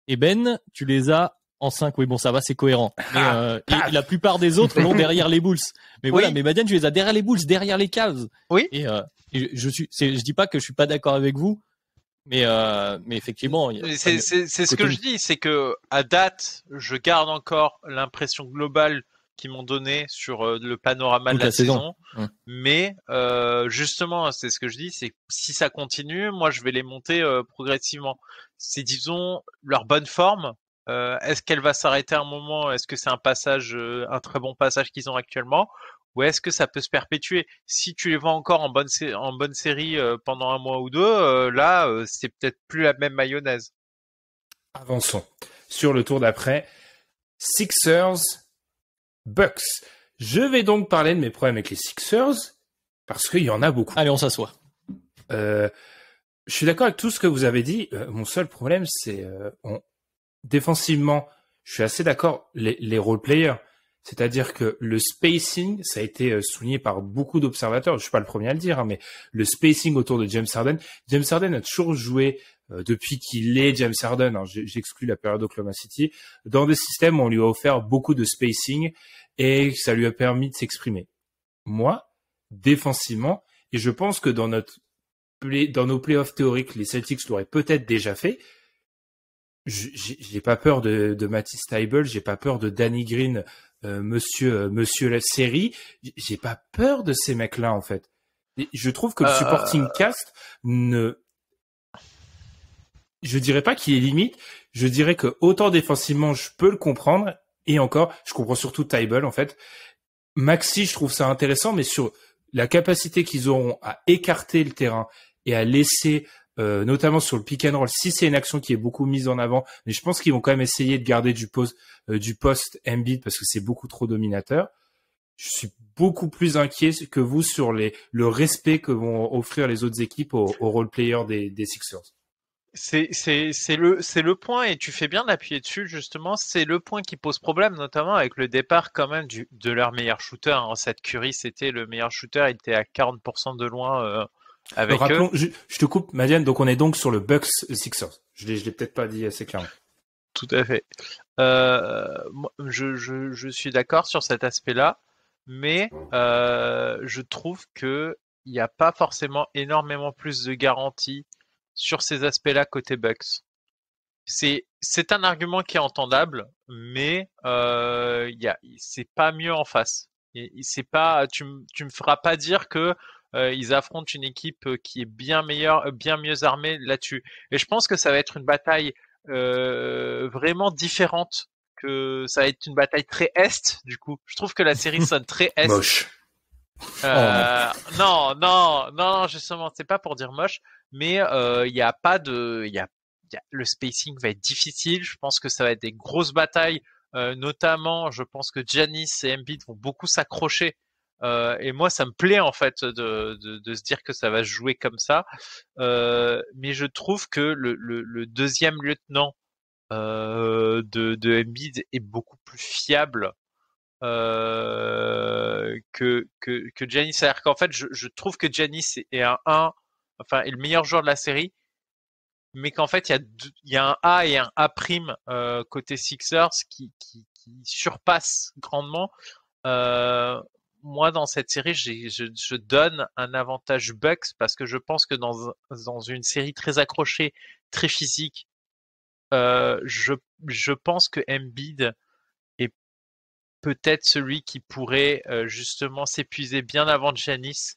et Ben, tu les as en 5, oui bon ça va, c'est cohérent, mais et la plupart des autres l'ont derrière les Bulls, mais voilà, mais Madiane, tu les as derrière les Bulls, derrière les Cavs, oui. Et je dis pas que je suis pas d'accord avec vous, mais effectivement, c'est ce que je dis, c'est que à date, je garde encore l'impression globale qu'ils m'ont donné sur le panorama de la saison. Mais justement, c'est ce que je dis, c'est que si ça continue, moi je vais les monter progressivement. C'est disons leur bonne forme. Est-ce qu'elle va s'arrêter à un moment? Est-ce que c'est un très bon passage qu'ils ont actuellement? Ou est-ce que ça peut se perpétuer? Si tu les vois encore en bonne série pendant un mois ou deux, là, c'est peut-être plus la même mayonnaise. Avançons sur le tour d'après. Sixers, Bucks. Je vais donc parler de mes problèmes avec les Sixers parce qu'il y en a beaucoup. Allez, on s'assoit. Je suis d'accord avec tout ce que vous avez dit. Mon seul problème, c'est défensivement, je suis assez d'accord. Les role players. C'est-à-dire que le spacing, ça a été souligné par beaucoup d'observateurs, je suis pas le premier à le dire, hein, mais le spacing autour de James Harden a toujours joué, depuis qu'il est James Harden, hein, j'exclus la période Oklahoma City, dans des systèmes où on lui a offert beaucoup de spacing et ça lui a permis de s'exprimer. Moi, défensivement, et je pense que dans nos playoffs théoriques, les Celtics l'auraient peut-être déjà fait, j'ai pas peur de Matisse Thybulle, j'ai pas peur de Danny Green, monsieur la série, j'ai pas peur de ces mecs-là en fait. Et je trouve que le supporting cast je dirais pas qu'il est limite, je dirais que autant défensivement je peux le comprendre et encore, je comprends surtout Thybulle en fait. Maxi, je trouve ça intéressant, mais sur la capacité qu'ils auront à écarter le terrain et à laisser notamment sur le pick and roll, si c'est une action qui est beaucoup mise en avant, mais je pense qu'ils vont quand même essayer de garder du post Embiid parce que c'est beaucoup trop dominateur. Je suis beaucoup plus inquiet que vous sur le respect que vont offrir les autres équipes aux role players des Sixers. C'est le point et tu fais bien d'appuyer dessus justement. C'est le point qui pose problème, notamment avec le départ quand même de leur meilleur shooter. Hein. Cette Curry, c'était le meilleur shooter. Il était à 40% de loin. Avec rappelons, je te coupe, Madiane, donc on est donc sur le Bucks Sixers. Je l'ai peut-être pas dit assez clairement. Tout à fait. Je suis d'accord sur cet aspect-là, mais je trouve que il n'y a pas forcément énormément plus de garanties sur ces aspects-là côté Bucks. C'est un argument qui est entendable, mais c'est pas mieux en face. C'est pas, tu me feras pas dire que ils affrontent une équipe qui est bien meilleure, bien mieux armée là-dessus. Et je pense que ça va être une bataille vraiment différente, que ça va être une bataille très est du coup. Je trouve que la série sonne très est. Moche. Non, justement, c'est pas pour dire moche, mais il y a pas de, le spacing va être difficile. Je pense que ça va être des grosses batailles, notamment, je pense que Giannis et Embiid vont beaucoup s'accrocher. Et moi, ça me plaît en fait de se dire que ça va se jouer comme ça. Mais je trouve que le deuxième lieutenant de Embiid est beaucoup plus fiable que Giannis. C'est-à-dire qu'en fait, je trouve que Giannis est est le meilleur joueur de la série, mais qu'en fait, il y a un A et un A prime côté Sixers qui surpassent grandement. Moi, dans cette série, je donne un avantage Bucks parce que je pense que dans une série très accrochée, très physique, je pense que Embiid est peut-être celui qui pourrait justement s'épuiser bien avant Giannis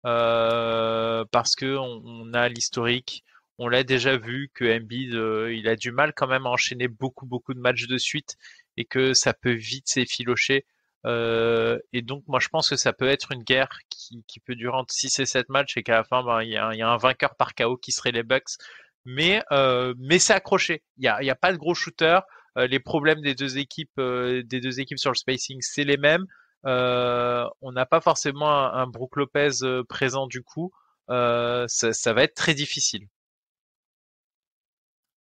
parce que on a l'historique. On l'a déjà vu que Embiid, il a du mal quand même à enchaîner beaucoup de matchs de suite et que ça peut vite s'effilocher. Et donc moi je pense que ça peut être une guerre qui peut durer entre 6 et 7 matchs et qu'à la fin il y a un vainqueur par KO qui serait les Bucks. Mais c'est accroché. Il y a pas de gros shooter. Les problèmes des deux équipes sur le spacing c'est les mêmes. On n'a pas forcément un Brook Lopez présent du coup. Ça va être très difficile.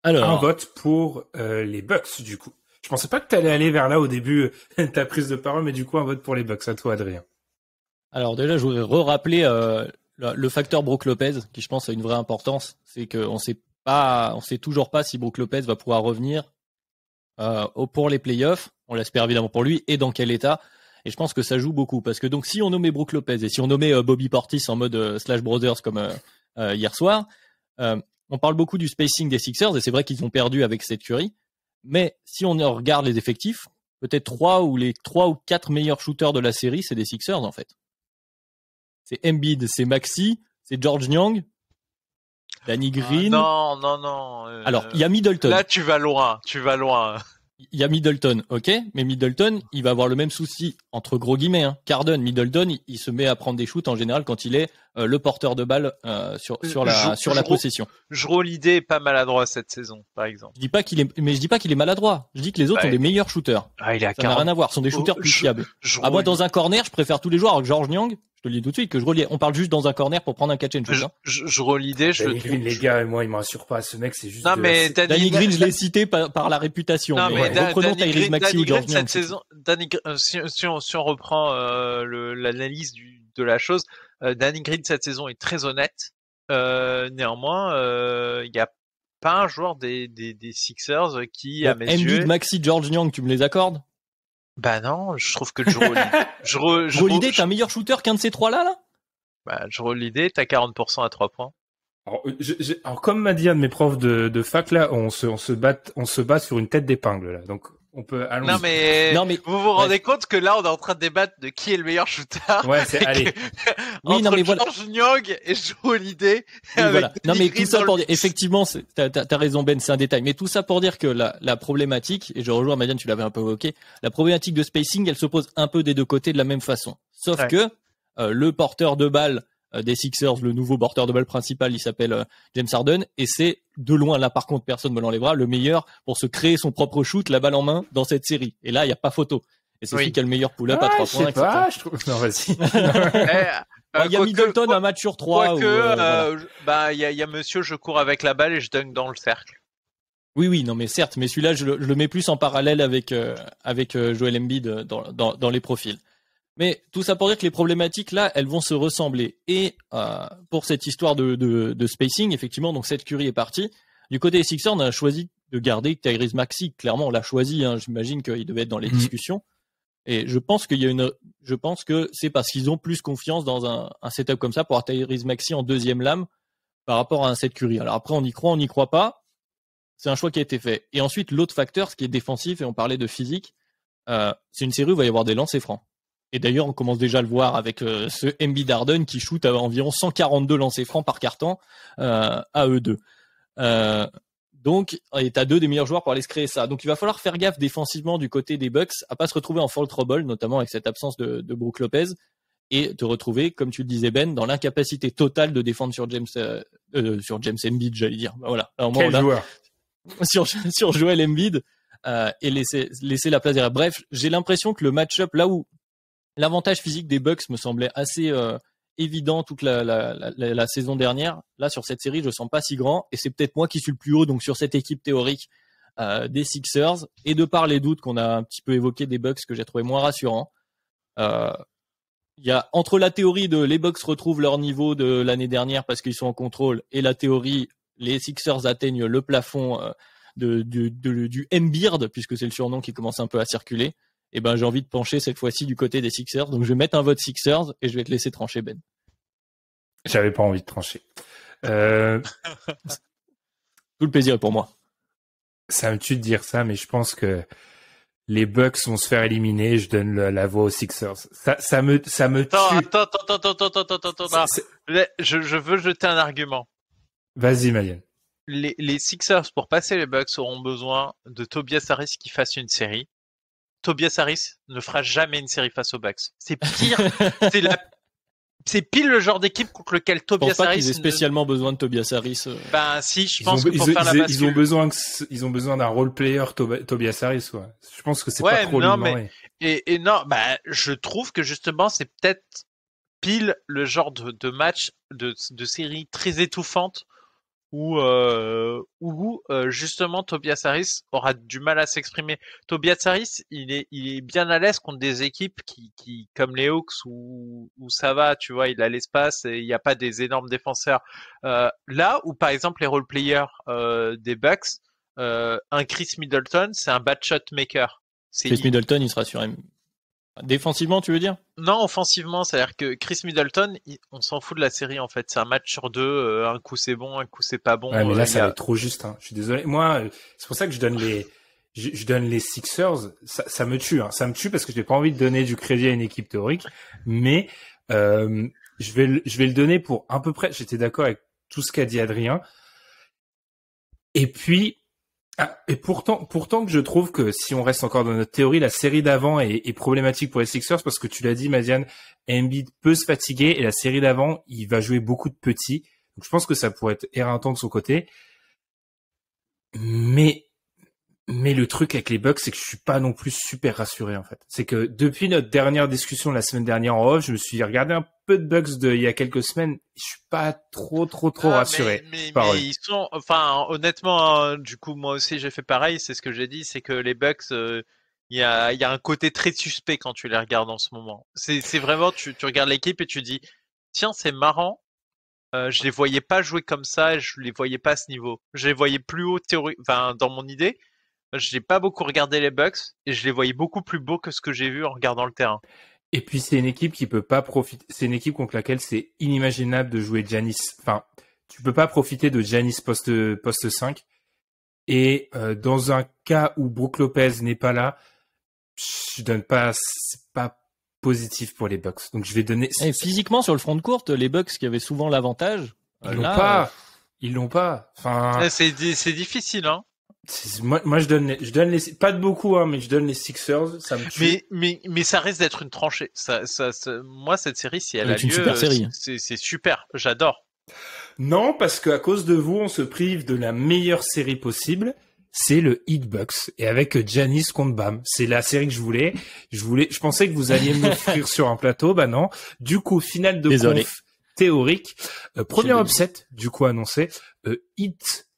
Alors, un vote pour les Bucks du coup. Je pensais pas que tu allais aller vers là au début ta prise de parole, mais du coup un vote pour les Bucks. À toi, Adrien. Alors déjà, je voudrais rappeler le facteur Brook Lopez, qui je pense a une vraie importance. C'est qu'on sait toujours pas si Brook Lopez va pouvoir revenir pour les playoffs. On l'espère évidemment pour lui et dans quel état. Et je pense que ça joue beaucoup parce que donc si on nommait Brook Lopez et si on nommait Bobby Portis en mode Slash Brothers comme hier soir, on parle beaucoup du spacing des Sixers et c'est vrai qu'ils ont perdu avec Seth Curry. Mais si on regarde les effectifs, peut-être 3 ou 4 meilleurs shooters de la série, c'est des Sixers en fait. C'est Embiid, c'est Maxey, c'est George Niang, Danny Green. Non. Alors, il y a Middleton. Là, tu vas loin. Il y a Middleton, ok, mais Middleton, il va avoir le même souci, entre gros guillemets, hein. Carden, Middleton, il se met à prendre des shoots en général quand il est le porteur de balle sur la possession. Jrue Holiday est pas maladroit cette saison, par exemple. Je dis pas qu'il est maladroit. Je dis que les autres sont des meilleurs shooters. Ah, il a ça n'a rien à voir, ce sont des shooters plus fiables. Moi, dans un corner, je préfère tous les joueurs avec George Niang. Je te le dis tout de suite que on parle juste dans un corner pour prendre un catch and shoot. Jrue Holiday, Danny Green, les gars, moi, il me rassure pas. Ce mec, c'est juste. Non, mais Danny Green, je l'ai cité par la réputation. Non, mais reprenons Tyrese Maxey ou George Niang. Cette saison, si on reprend l'analyse de la chose, Danny Green cette saison est très honnête. Néanmoins, il y a pas un joueur des Sixers qui, à mes yeux. Embiid, Maxey, George Niang, tu me les accordes? Bah non, je trouve que Jrue Holiday est un meilleur shooter qu'un de ces trois-là, là? Bah, Jrue Holiday, t'as 40% à 3 points. Alors, comme m'a dit un de mes profs de fac, là, on se bat sur une tête d'épingle, là. Donc, on peut Non mais vous vous rendez compte que là on est en train de débattre de qui est le meilleur shooter. Ouais, c'est allez. Oui, non mais voilà. George Niang et Jrue Holiday. Oui, voilà. Non mais tout ça pour dire, effectivement, t'as raison Ben, c'est un détail. Mais tout ça pour dire que la problématique, et je rejoins Madiane, tu l'avais un peu évoqué, la problématique de spacing, elle se pose un peu des deux côtés de la même façon. Sauf que le porteur de balle des Sixers, le nouveau porteur de balle principal, il s'appelle James Harden, et c'est de loin, là par contre personne me l'enlèvera, le meilleur pour se créer son propre shoot, la balle en main dans cette série. Et là, il n'y a pas photo. Et c'est celui qui a le meilleur pull-up à 3 points. Je sais pas, je trouve. Non, vas-y. Il y a Middleton un match sur 3. Bah, il y a monsieur, je cours avec la balle et je dunk dans le cercle. Oui, non mais certes, mais celui-là, je le mets plus en parallèle avec Joel Embiid dans les profils. Mais tout ça pour dire que les problématiques là, elles vont se ressembler. Et pour cette histoire de spacing, effectivement, donc Seth Curry est parti. Du côté des Sixers, on a choisi de garder Tyrese Maxey. Clairement, on l'a choisi. Hein, j'imagine qu'il devait être dans les discussions. Et je pense que c'est parce qu'ils ont plus confiance dans un setup comme ça pour avoir Tyrese Maxey en deuxième lame par rapport à un Seth Curry. Alors après, on y croit, on n'y croit pas. C'est un choix qui a été fait. Et ensuite, l'autre facteur, ce qui est défensif, et on parlait de physique, c'est une série où il va y avoir des lancers francs. Et d'ailleurs, on commence déjà à le voir avec ce Embiid Harden qui shoot à environ 142 lancers francs par carton à eux deux. Donc, et t'as deux des meilleurs joueurs pour aller se créer ça. Donc, il va falloir faire gaffe défensivement du côté des Bucks à pas se retrouver en foul trouble, notamment avec cette absence de Brook Lopez, et te retrouver, comme tu le disais Ben, dans l'incapacité totale de défendre sur James Embiid, j'allais dire. Bah, voilà. Alors, quel joueur sur Joel Embiid et laisser la place derrière. Bref, j'ai l'impression que le match-up là où l'avantage physique des Bucks me semblait assez évident toute la saison dernière. Là, sur cette série, je sens pas si grand. Et c'est peut-être moi qui suis le plus haut, donc sur cette équipe théorique des Sixers. Et de par les doutes qu'on a un petit peu évoqués des Bucks, que j'ai trouvé moins rassurant, il y a entre la théorie de les Bucks retrouvent leur niveau de l'année dernière parce qu'ils sont en contrôle, et la théorie les Sixers atteignent le plafond du M-Beard, puisque c'est le surnom qui commence un peu à circuler. Et ben j'ai envie de pencher cette fois-ci du côté des Sixers. Donc je vais mettre un vote Sixers et je vais te laisser trancher, Ben. J'avais pas envie de trancher. Tout le plaisir est pour moi. Ça me tue de dire ça, mais je pense que les Bucks vont se faire éliminer, je donne la voix aux Sixers. Ça me tue. Attends. Je veux jeter un argument. Vas-y, Marianne. Les Sixers, pour passer les Bucks, auront besoin de Tobias Harris qui fasse une série. Tobias Harris ne fera jamais une série face aux Bucks. C'est pire. C'est pile le genre d'équipe contre lequel Tobias Harris. Je pense pas qu'ils aient spécialement besoin de Tobias Harris. Ben si, je pense que pour faire la bascule, ils ont besoin d'un role player Tobias Harris, quoi. Je pense que c'est pas trop lui demander. Et non, bah je trouve que justement c'est peut-être pile le genre de match de série très étouffante où justement Tobias Harris aura du mal à s'exprimer. Tobias Harris, il est bien à l'aise contre des équipes qui comme les Hawks où ça va, tu vois, il a l'espace et il n'y a pas des énormes défenseurs. Là où par exemple les role players des Bucks, un Chris Middleton, c'est un bad shot maker. Chris Middleton, il sera sur défensivement, tu veux dire? Non, offensivement, c'est-à-dire que Chris Middleton, on s'en fout de la série en fait. C'est un match sur deux, un coup c'est bon, un coup c'est pas bon. Ouais, mais là ça va être trop juste. Hein. Je suis désolé. Moi, c'est pour ça que je donne les Sixers. Ça me tue. Hein. Ça me tue parce que j'ai pas envie de donner du crédit à une équipe théorique, mais je vais le donner pour à peu près. J'étais d'accord avec tout ce qu'a dit Adrien. Et puis. Et pourtant que je trouve que si on reste encore dans notre théorie, la série d'avant est problématique pour les Sixers parce que tu l'as dit, Madiane, Embiid peut se fatiguer et la série d'avant, il va jouer beaucoup de petits. Donc je pense que ça pourrait être éreintant de son côté. Mais le truc avec les Bucks, c'est que je suis pas non plus super rassuré en fait. C'est que depuis notre dernière discussion la semaine dernière en off, je me suis regardé un peu de Bucks il y a quelques semaines. Je suis pas trop rassuré. Mais ils sont, enfin honnêtement, hein, du coup moi aussi j'ai fait pareil. C'est ce que j'ai dit, c'est que les Bucks, il y a un côté très suspect quand tu les regardes en ce moment. C'est vraiment tu regardes l'équipe et tu dis tiens c'est marrant. Je les voyais pas jouer comme ça, et je les voyais pas à ce niveau. Je les voyais plus haut dans mon idée. Je n'ai pas beaucoup regardé les Bucks et je les voyais beaucoup plus beaux que ce que j'ai vu en regardant le terrain. Et puis c'est une équipe qui peut pas profiter. C'est une équipe contre laquelle c'est inimaginable de jouer Giannis. Enfin, tu peux pas profiter de Giannis poste 5. Et dans un cas où Brook Lopez n'est pas là, je donne pas. C'est pas positif pour les Bucks. Donc je vais donner. Et physiquement sur le front de courte, les Bucks qui avaient souvent l'avantage. Ils l'ont pas. Enfin. C'est difficile, hein. Moi je donne les pas de beaucoup hein, mais je donne les Sixers, ça me tue. Mais ça risque d'être une tranchée. Moi cette série si elle a lieu, super série. C'est super, j'adore. Non, parce qu'à cause de vous, on se prive de la meilleure série possible, c'est le Heat Bucks et avec Giannis contre Bam. C'est la série que je voulais. Je pensais que vous alliez m'offrir sur un plateau, bah non. Du coup, finale de conf théorique, premier upset du coup annoncé, Heat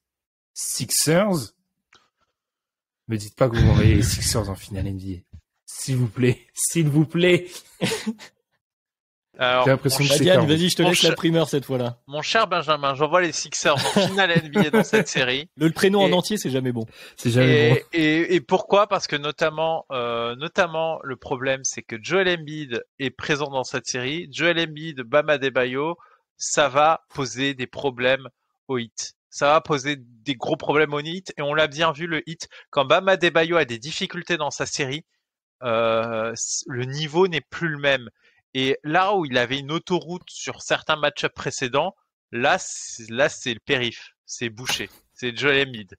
Sixers. Me dites pas que vous m'envoyez les Sixers en finale NBA. S'il vous plaît. Alors, j'ai l'impression que Diane, vas-y, je te laisse la primeur cette fois-là. Mon cher Benjamin, j'envoie les Sixers en finale NBA dans cette série. Le prénom en entier, c'est jamais bon. Et pourquoi? Parce que notamment le problème, c'est que Joel Embiid est présent dans cette série. Joel Embiid, Bam Adebayo, ça va poser des problèmes au Heat. Ça va poser des gros problèmes au Heat et on l'a bien vu le Heat quand Bam Adebayo a des difficultés dans sa série, le niveau n'est plus le même. Et là où il avait une autoroute sur certains match-ups précédents, là c'est le périph, c'est bouché, c'est Joel Embiid.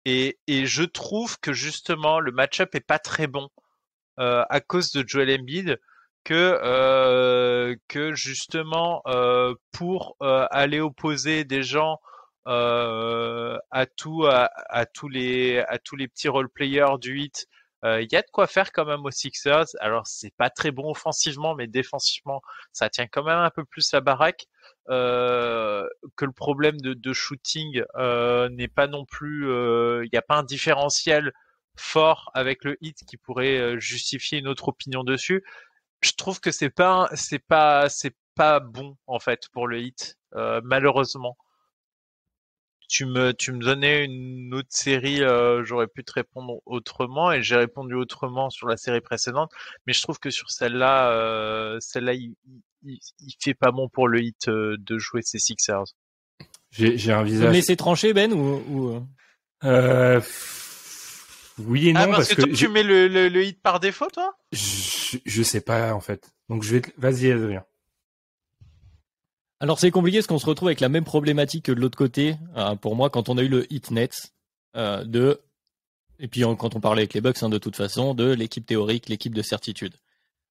Et je trouve que justement le match-up est pas très bon à cause de Joel Embiid que justement pour aller opposer des gens à tous les petits role players du Heat, il y a de quoi faire quand même aux Sixers. Alors c'est pas très bon offensivement, mais défensivement ça tient quand même un peu plus la baraque. Que le problème de shooting n'est pas non plus, il n'y a pas un différentiel fort avec le Heat qui pourrait justifier une autre opinion dessus. Je trouve que c'est pas bon en fait pour le Heat, malheureusement. Tu me donnais une autre série, j'aurais pu te répondre autrement et j'ai répondu autrement sur la série précédente, mais je trouve que sur celle-là, il fait pas bon pour le Heat de jouer ses Sixers. J'ai un visage. Vous me laissez trancher Ben ou... Oui et non, parce que toi, tu mets le hit par défaut, toi? Je sais pas, en fait. Donc vas-y, Adrien. Alors c'est compliqué parce qu'on se retrouve avec la même problématique que de l'autre côté. Pour moi, quand on a eu le hit net et puis quand on parlait avec les Bucks, de toute façon, de l'équipe théorique, l'équipe de certitude.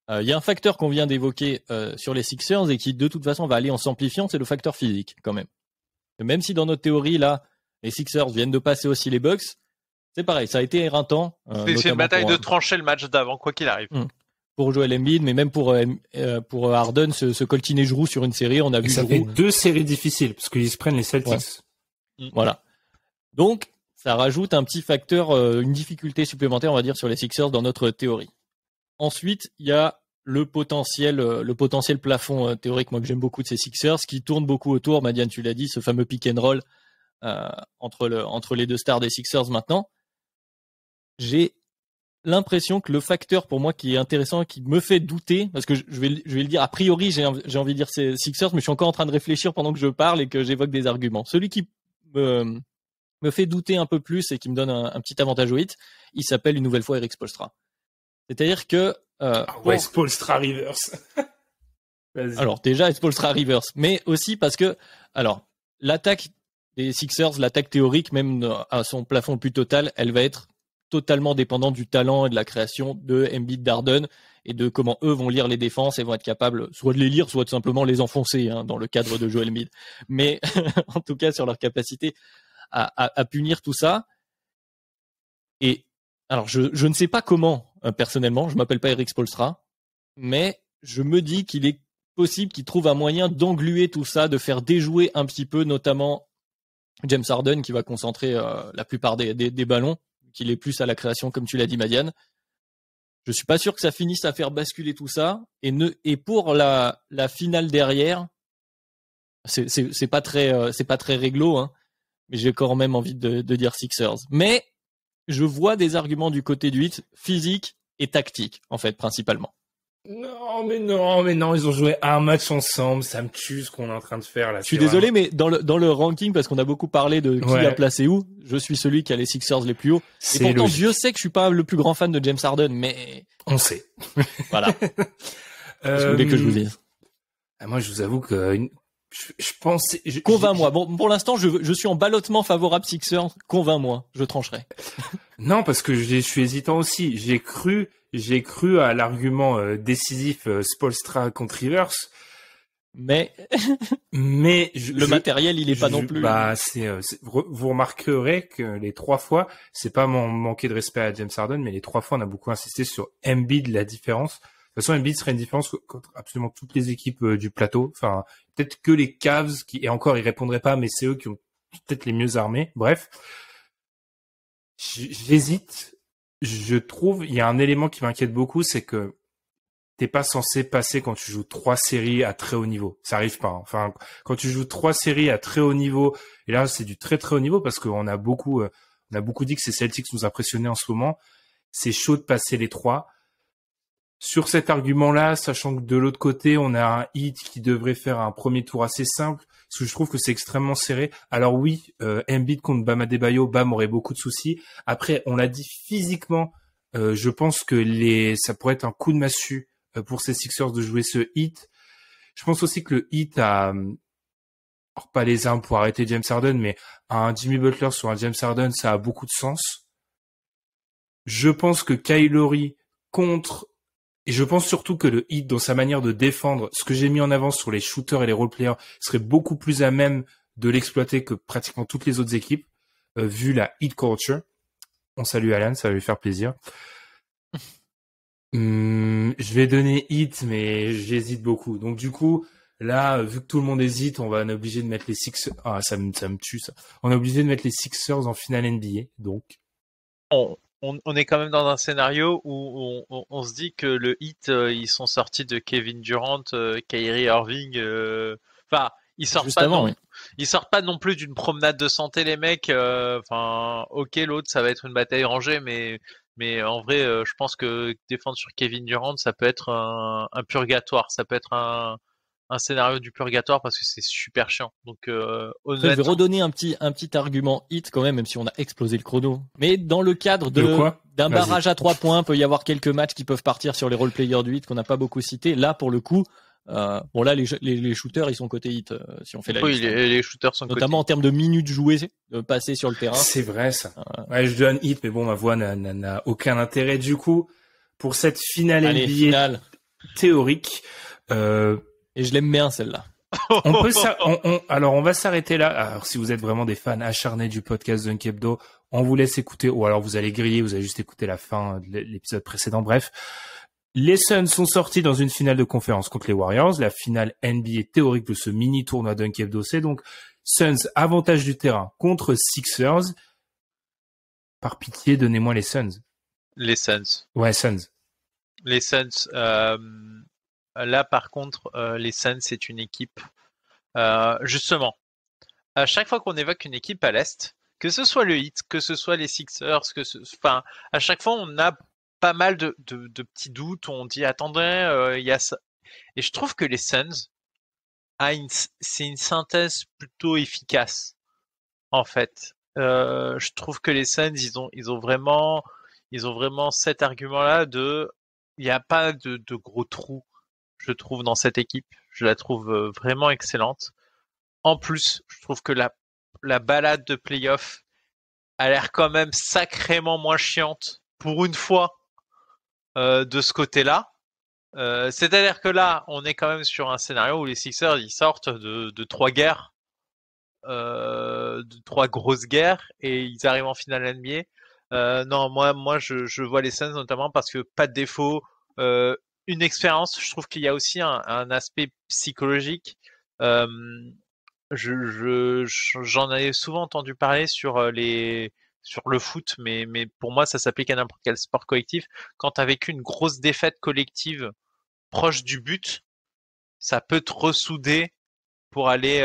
Il y a un facteur qu'on vient d'évoquer sur les Sixers et qui de toute façon va aller en s'amplifiant, c'est le facteur physique quand même. Même si dans notre théorie là, les Sixers viennent de passer aussi les Bucks, c'est pareil, ça a été éreintant. C'est une bataille de trancher le match d'avant, quoi qu'il arrive. Pour Joel Embiid, mais même pour Harden, se coltiner Giroud sur une série, on a vu ça Giroud. Fait 2 séries difficiles parce qu'ils se prennent les Celtics. Ouais. Voilà. Donc ça rajoute un petit facteur, une difficulté supplémentaire, on va dire, sur les Sixers dans notre théorie. Ensuite, il y a le potentiel plafond théorique, moi que j'aime beaucoup de ces Sixers, qui tourne beaucoup autour. Madiane, tu l'as dit, ce fameux pick and roll entre les deux stars des Sixers maintenant. J'ai l'impression que le facteur pour moi qui est intéressant, qui me fait douter, parce que je vais le dire, a priori j'ai envie de dire c'est Sixers, mais je suis encore en train de réfléchir pendant que je parle et que j'évoque des arguments. Celui qui me fait douter un peu plus et qui me donne un petit avantage au hit, il s'appelle une nouvelle fois Erik Spoelstra. C'est-à-dire que Spoelstra reverse. Alors déjà Spoelstra reverse, mais aussi parce que l'attaque des Sixers, l'attaque théorique, même à son plafond le plus total, elle va être totalement dépendante du talent et de la création de Embiid, d'Harden et de comment eux vont lire les défenses et vont être capables soit de les lire, soit de simplement les enfoncer dans le cadre de Joel Embiid. Mais en tout cas sur leur capacité à punir tout ça. Et alors je ne sais pas comment personnellement, je m'appelle pas Erik Spoelstra, mais je me dis qu'il est possible qu'il trouve un moyen d'engluer tout ça, de faire déjouer un petit peu, notamment James Harden qui va concentrer la plupart des ballons, qu'il est plus à la création, comme tu l'as dit, Madiane. Je suis pas sûr que ça finisse à faire basculer tout ça. Et pour la finale derrière, c'est pas très réglo, mais j'ai quand même envie de dire Sixers. Mais je vois des arguments du côté du hit, physique et tactique, en fait, principalement. Non, ils ont joué un match ensemble, ça me tue ce qu'on est en train de faire là. Je suis désolé, mais dans le ranking, parce qu'on a beaucoup parlé de qui a placé où, je suis celui qui a les Sixers les plus hauts. Et pourtant, logique. Dieu sait que je suis pas le plus grand fan de James Harden, mais... On sait. Voilà. Est-ce que vous voulez que je vous dise? Moi, je vous avoue que je pense... Convainc-moi. Bon, pour l'instant, je suis en ballottement favorable Sixers. Convainc-moi, je trancherai. Non, parce que je suis hésitant aussi. J'ai cru à l'argument décisif Spoelstra contre Rivers, mais le matériel il est pas non plus. Vous remarquerez que les 3 fois, c'est pas manquer de respect à James Harden, mais les 3 fois on a beaucoup insisté sur Embiid, la différence. De toute façon, Embiid serait une différence contre absolument toutes les équipes du plateau. Enfin, peut-être que les Cavs et encore ils répondraient pas, mais c'est eux qui ont peut-être les mieux armés. Bref, j'hésite. Je trouve, il y a un élément qui m'inquiète beaucoup, c'est que t'es pas censé passer quand tu joues 3 séries à très haut niveau. Ça arrive pas. Enfin, quand tu joues 3 séries à très haut niveau, et là c'est du très très haut niveau parce qu'on a beaucoup dit que ces Celtics nous impressionnaient en ce moment. C'est chaud de passer les 3. Sur cet argument-là, sachant que de l'autre côté, on a un Heat qui devrait faire un premier tour assez simple, parce que je trouve que c'est extrêmement serré. Alors oui, Embiid contre Bam Adebayo, Bam aurait beaucoup de soucis. Après, on l'a dit physiquement, je pense que ça pourrait être un coup de massue pour ces Sixers de jouer ce Heat. Je pense aussi que le Heat a, alors pas les armes pour arrêter James Harden, mais un Jimmy Butler sur un James Harden, ça a beaucoup de sens. Je pense que Kyle Lowry et je pense surtout que le Heat, dans sa manière de défendre, ce que j'ai mis en avant sur les shooters et les role-players, serait beaucoup plus à même de l'exploiter que pratiquement toutes les autres équipes, vu la Heat culture. On salue Alan, ça va lui faire plaisir. Je vais donner Heat, mais j'hésite beaucoup. Donc du coup, là, vu que tout le monde hésite, on est obligé de mettre les Sixers... Ah, ça me tue, ça. On est obligé de mettre les Sixers en finale NBA, donc... On est quand même dans un scénario où on se dit que le Heat, ils sont sortis de Kevin Durant, Kyrie Irving. Enfin, ils sortent ils sortent pas non plus d'une promenade de santé, les mecs. Enfin, ok, l'autre, ça va être une bataille rangée, mais en vrai, je pense que défendre sur Kevin Durant, ça peut être un purgatoire. Ça peut être un scénario du purgatoire parce que c'est super chiant. Donc Je honnêtement, vais redonner un petit argument hit quand même si on a explosé le chrono. Mais dans le cadre De quoi ? d'un Vas-y. barrage à 3 points, peut y avoir quelques matchs qui peuvent partir sur les role-players du hit qu'on n'a pas beaucoup cités. Là, pour le coup, bon là, les shooters, ils sont côté hit, si on fait la oui, liste. les shooters sont Notamment en termes de minutes jouées, passées sur le terrain. C'est vrai, ça. Ouais, je donne hit, mais bon, ma voix n'a aucun intérêt. Du coup, pour cette finale Allez, NBA finale. théorique, Et je l'aime bien, celle-là. on peut alors on va s'arrêter là. Alors si vous êtes vraiment des fans acharnés du podcast Dunk Hebdo, on vous laisse écouter, ou alors vous allez griller, vous allez juste écouter la fin de l'épisode précédent. Bref, les Suns sont sortis dans une finale de conférence contre les Warriors. La finale NBA théorique de ce mini tournoi Dunk Hebdo, c'est donc Suns avantage du terrain contre Sixers. Par pitié, donnez-moi les Suns. les Suns. Ouais, Suns. Les Suns. Là, par contre, les Suns, c'est une équipe. Justement, à chaque fois qu'on évoque une équipe à l'est, que ce soit le Heat, que ce soit les Sixers, enfin, à chaque fois, on a pas mal de petits doutes. On dit attendez, il y a ça. Et je trouve que les Suns c'est une synthèse plutôt efficace, en fait. Je trouve que les Suns, ils ont vraiment cet argument-là il n'y a pas de gros trous, je trouve, dans cette équipe. Je la trouve vraiment excellente. En plus, je trouve que la balade de playoff a l'air quand même sacrément moins chiante, pour une fois, de ce côté-là. C'est-à-dire que là, on est quand même sur un scénario où les Sixers, ils sortent de 3 guerres, de 3 grosses guerres, et ils arrivent en finale NBA. Non, moi, je vois les Suns notamment parce que pas de défaut, une expérience. Je trouve qu'il y a aussi un aspect psychologique. J'en ai souvent entendu parler sur le foot, mais pour moi, ça s'applique à n'importe quel sport collectif. Quand tu as vécu une grosse défaite collective proche du but, ça peut te ressouder pour aller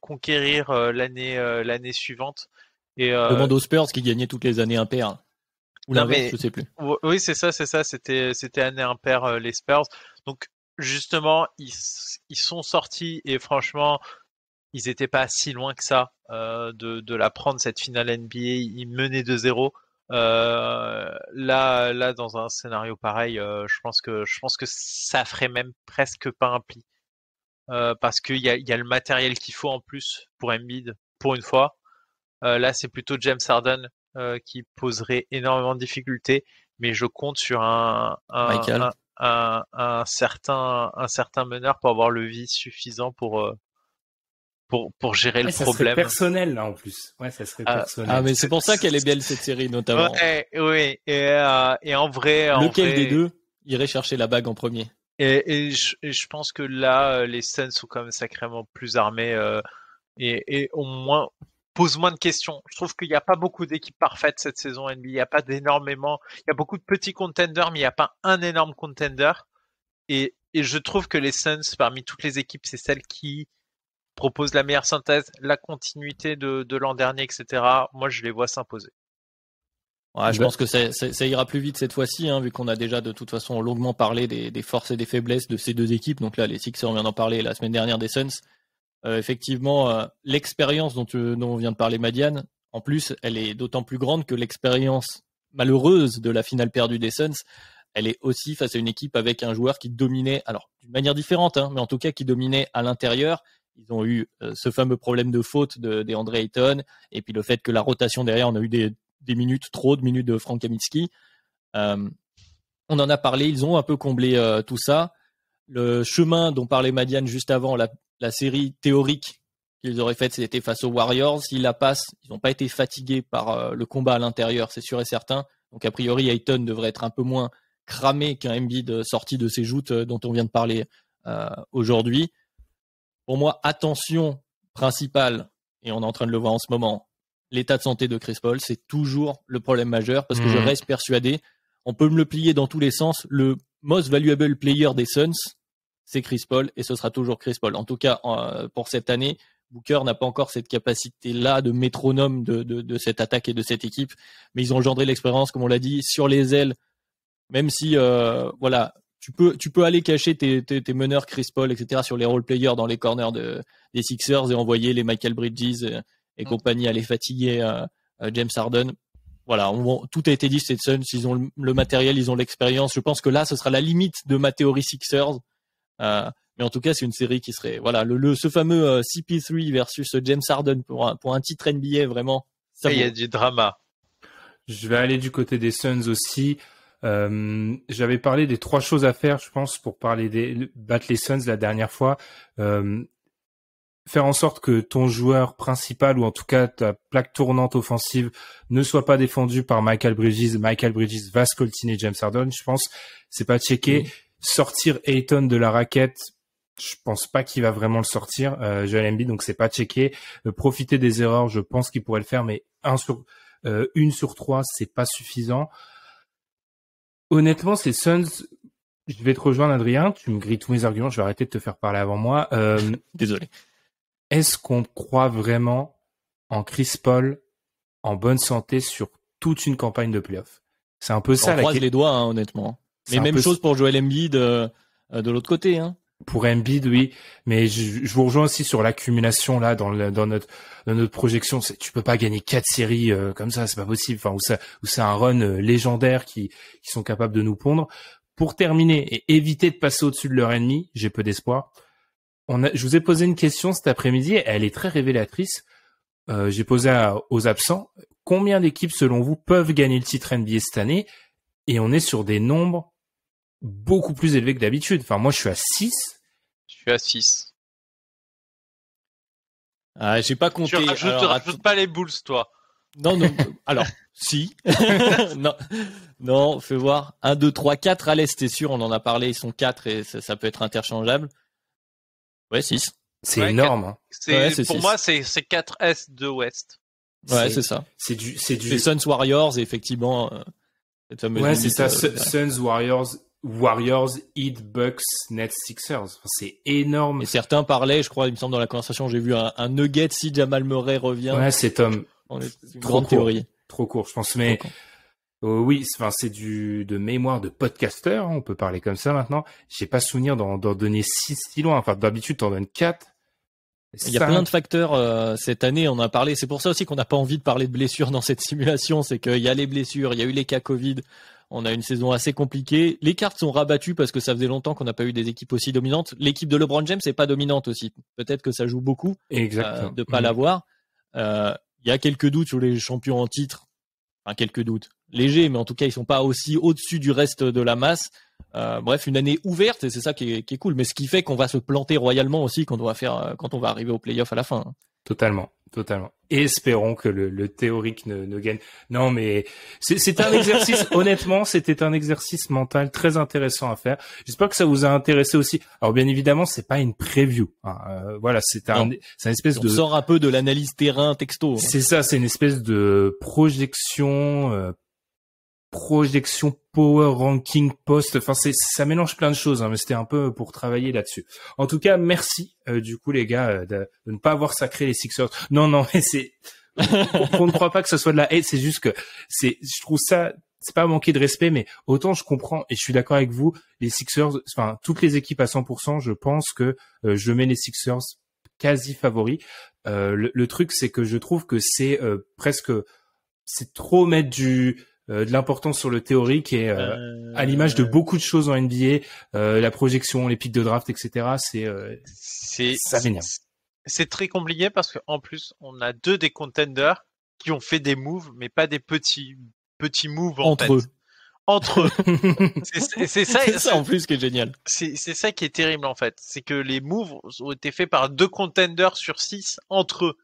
conquérir l'année suivante. Et Demande aux Spurs qui gagnaient toutes les années impair. Ou Non, l'inverse, mais- je sais plus. oui, c'est ça. C'était année impair, les Spurs. Donc justement, ils sont sortis et franchement, ils étaient pas si loin que ça de la prendre cette finale NBA. Ils menaient 2-0. Là, dans un scénario pareil, je pense que ça ferait même presque pas un pli. Parce qu'il y a le matériel qu'il faut en plus pour Embiid, pour une fois. Là, c'est plutôt James Harden qui poserait énormément de difficultés, mais je compte sur Michael. un certain meneur pour avoir le vice suffisant pour gérer Ouais, le ça serait problème. personnel là en plus. Ouais, ça serait personnel. Ah, mais c'est pour ça qu'elle est belle cette série, notamment. Ouais, oui, et en vrai, Lequel des deux irait chercher la bague en premier? Et je pense que là, les Suns sont quand même sacrément plus armés et au moins posent moins de questions. Je trouve qu'il n'y a pas beaucoup d'équipes parfaites cette saison NBA. Il n'y a pas d'énormément. Il y a beaucoup de petits contenders, mais il n'y a pas un énorme contender. Et je trouve que les Suns, parmi toutes les équipes, c'est celle qui propose la meilleure synthèse, la continuité de l'an dernier, etc. Moi, je les vois s'imposer. Ouais, je pense que ça ira plus vite cette fois-ci, hein, vu qu'on a déjà de toute façon longuement parlé des forces et des faiblesses de ces deux équipes. Donc là, les Sixers, on vient d'en parler la semaine dernière des Suns. Effectivement, l'expérience dont on vient de parler, Madiane, en plus, elle est d'autant plus grande que l'expérience malheureuse de la finale perdue des Suns, elle est aussi face à une équipe avec un joueur qui dominait, alors d'une manière différente, hein, mais en tout cas qui dominait à l'intérieur. Ils ont eu ce fameux problème de faute de Andre Ayton, et puis le fait que la rotation derrière, on a eu des minutes, trop de minutes de Frank Kaminsky. On en a parlé, ils ont un peu comblé tout ça. Le chemin dont parlait Madiane juste avant, la série théorique qu'ils auraient faite, c'était face aux Warriors. S'ils la passent, ils n'ont pas été fatigués par le combat à l'intérieur, c'est sûr et certain. Donc a priori, Ayton devrait être un peu moins cramé qu'un Embiid sorti de ses joutes dont on vient de parler aujourd'hui. Pour moi, attention principale, et on est en train de le voir en ce moment, l'état de santé de Chris Paul, c'est toujours le problème majeur, parce que je reste persuadé, on peut me le plier dans tous les sens, le most valuable player des Suns, c'est Chris Paul, et ce sera toujours Chris Paul. En tout cas, pour cette année, Booker n'a pas encore cette capacité-là de métronome de cette attaque et de cette équipe, mais ils ont engendré l'expérience, comme on l'a dit, sur les ailes, même si, voilà, tu peux aller cacher tes meneurs Chris Paul, etc. sur les role players dans les corners des Sixers et envoyer les Michael Bridges et compagnie aller fatiguer James Harden. Voilà, tout a été dit. Ces Suns, ils ont le matériel, ils ont l'expérience. Je pense que là, ce sera la limite de ma théorie Sixers. Mais en tout cas, c'est une série qui serait, voilà, ce fameux CP3 versus James Harden pour un titre NBA, vraiment. Il y a du drama. Je vais aller du côté des Suns aussi. J'avais parlé des 3 choses à faire, je pense, pour battre les Suns la dernière fois. Faire en sorte que ton joueur principal, ou en tout cas ta plaque tournante offensive, ne soit pas défendue par Michael Bridges. Michael Bridges va scoltiner James Harden, je pense. C'est pas checké. Sortir Ayton de la raquette, je pense pas qu'il va vraiment le sortir. Joel Embiid, donc c'est pas checké. Profiter des erreurs, je pense qu'il pourrait le faire, mais 1 sur 3, c'est pas suffisant. Honnêtement, ces Suns, je vais te rejoindre, Adrien. Tu me grilles tous mes arguments. Je vais arrêter de te faire parler avant moi. Désolé. Est-ce qu'on croit vraiment en Chris Paul en bonne santé sur toute une campagne de playoff? C'est un peu ça. On croise les doigts, hein, honnêtement. Mais même chose pour Joel Embiid de l'autre côté. Hein. Pour Embiid, oui. Mais je vous rejoins aussi sur l'accumulation là dans notre projection. Tu peux pas gagner 4 séries comme ça, c'est pas possible. Enfin, où c'est un run légendaire qui sont capables de nous pondre. Pour terminer et éviter de passer au-dessus de leur ennemi, j'ai peu d'espoir. Je vous ai posé une question cet après-midi, elle est très révélatrice. J'ai posé aux absents, combien d'équipes selon vous peuvent gagner le titre NBA cette année? Et on est sur des nombres beaucoup plus élevés que d'habitude. Enfin, moi, je suis à 6. Je suis à 6. J'ai pas compté. Tu rajoutes pas les Bulls, toi. Non. Alors, si. non, fais voir. 1, 2, 3, 4 à l'Est, t'es sûr, on en a parlé, ils sont 4 et ça peut être interchangeable. Ouais, 6. C'est énorme. Hein. Pour 6. Moi, c'est 4 Est, 2 Ouest. Ouais, c'est ça. C'est du Suns Warriors, effectivement. Cette fameuse c'est ça. Suns Warriors, Heat, Bucks, Nets, Sixers. Enfin, c'est énorme. Et certains parlaient, je crois, il me semble dans la conversation, j'ai vu un nugget si Jamal Murray revient. Ouais, c'est Tom. C'est une grande théorie. Trop court, je pense. Mais oui, enfin, c'est de mémoire de podcaster. On peut parler comme ça maintenant. J'ai pas souvenir d'en donner 6 si loin. Enfin, d'habitude, t'en donnes 4. Il y a plein de facteurs cette année, on en a parlé. C'est pour ça aussi qu'on n'a pas envie de parler de blessures dans cette simulation. C'est qu'il y a les blessures, il y a eu les cas Covid. On a une saison assez compliquée. Les cartes sont rabattues parce que ça faisait longtemps qu'on n'a pas eu des équipes aussi dominantes. L'équipe de LeBron James n'est pas dominante aussi. Peut-être que ça joue beaucoup de pas l'avoir. Il y a quelques doutes sur les champions en titre. Enfin, quelques doutes. Légers, mais en tout cas, ils sont pas aussi au-dessus du reste de la masse. Bref, une année ouverte, et c'est ça qui est cool. Mais ce qui fait qu'on va se planter royalement aussi quand on va arriver au play-off à la fin. Totalement. Et espérons que le théorique ne gagne. Non, mais c'est un exercice, honnêtement, c'était un exercice mental très intéressant à faire. J'espère que ça vous a intéressé aussi. Alors, bien évidemment, c'est pas une preview. Hein. Voilà, c'est une espèce on sort un peu de l'analyse terrain texto. C'est ça, c'est une espèce de projection power ranking post, enfin ça mélange plein de choses, hein, mais c'était un peu pour travailler là-dessus. En tout cas, merci du coup les gars de ne pas avoir sacré les Sixers. Non, mais c'est on ne croit pas que ce soit de la hate, c'est juste que je trouve ça, c'est pas manquer de respect, mais autant je comprends et je suis d'accord avec vous, les Sixers, enfin toutes les équipes à 100%, je pense que je mets les Sixers quasi favoris. Le truc c'est que je trouve que c'est c'est trop mettre de l'importance sur le théorique et à l'image de beaucoup de choses en NBA, la projection, les pics de draft, etc. Ça m'énerve. C'est très compliqué parce qu'en plus on a 2 des contenders qui ont fait des moves, mais pas des petits moves entre eux. C'est ça en plus qui est génial. C'est ça qui est terrible en fait, c'est que les moves ont été faits par 2 contenders sur 6 entre eux.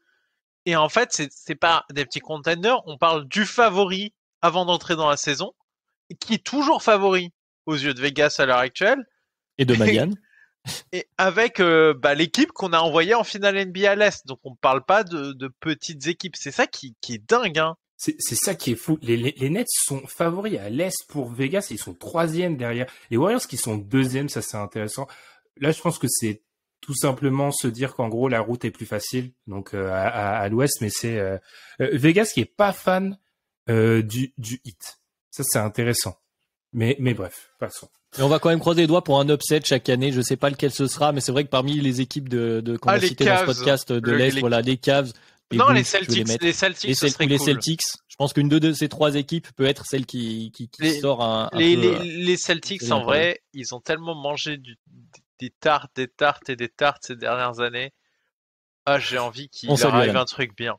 Et en fait, c'est pas des petits contenders, on parle du favori avant d'entrer dans la saison, qui est toujours favori aux yeux de Vegas à l'heure actuelle. Et de Miami. Et avec l'équipe qu'on a envoyée en finale NBA à l'Est. Donc on parle pas de petites équipes. C'est ça qui est dingue. Hein. C'est ça qui est fou. Les Nets sont favoris à l'Est pour Vegas. Ils sont 3e derrière. Les Warriors qui sont 2e, ça c'est intéressant. Là, je pense que c'est tout simplement se dire qu'en gros, la route est plus facile. Donc à l'Ouest, mais c'est Vegas qui est pas fan du hit. Ça, c'est intéressant. Mais bref, passons. Et on va quand même croiser les doigts pour un upset chaque année. Je sais pas lequel ce sera, mais c'est vrai que parmi les équipes qu'on a citées dans ce podcast de l'Est, voilà, les Cavs. Non, Bulls, les Celtics, les Celtics, ce serait les cool. Celtics. Je pense qu'une de ces trois équipes peut être celle qui sort un peu. Les Celtics, en vrai, ils ont tellement mangé des tartes ces dernières années. Ah, j'ai envie qu'il leur arrive un truc bien.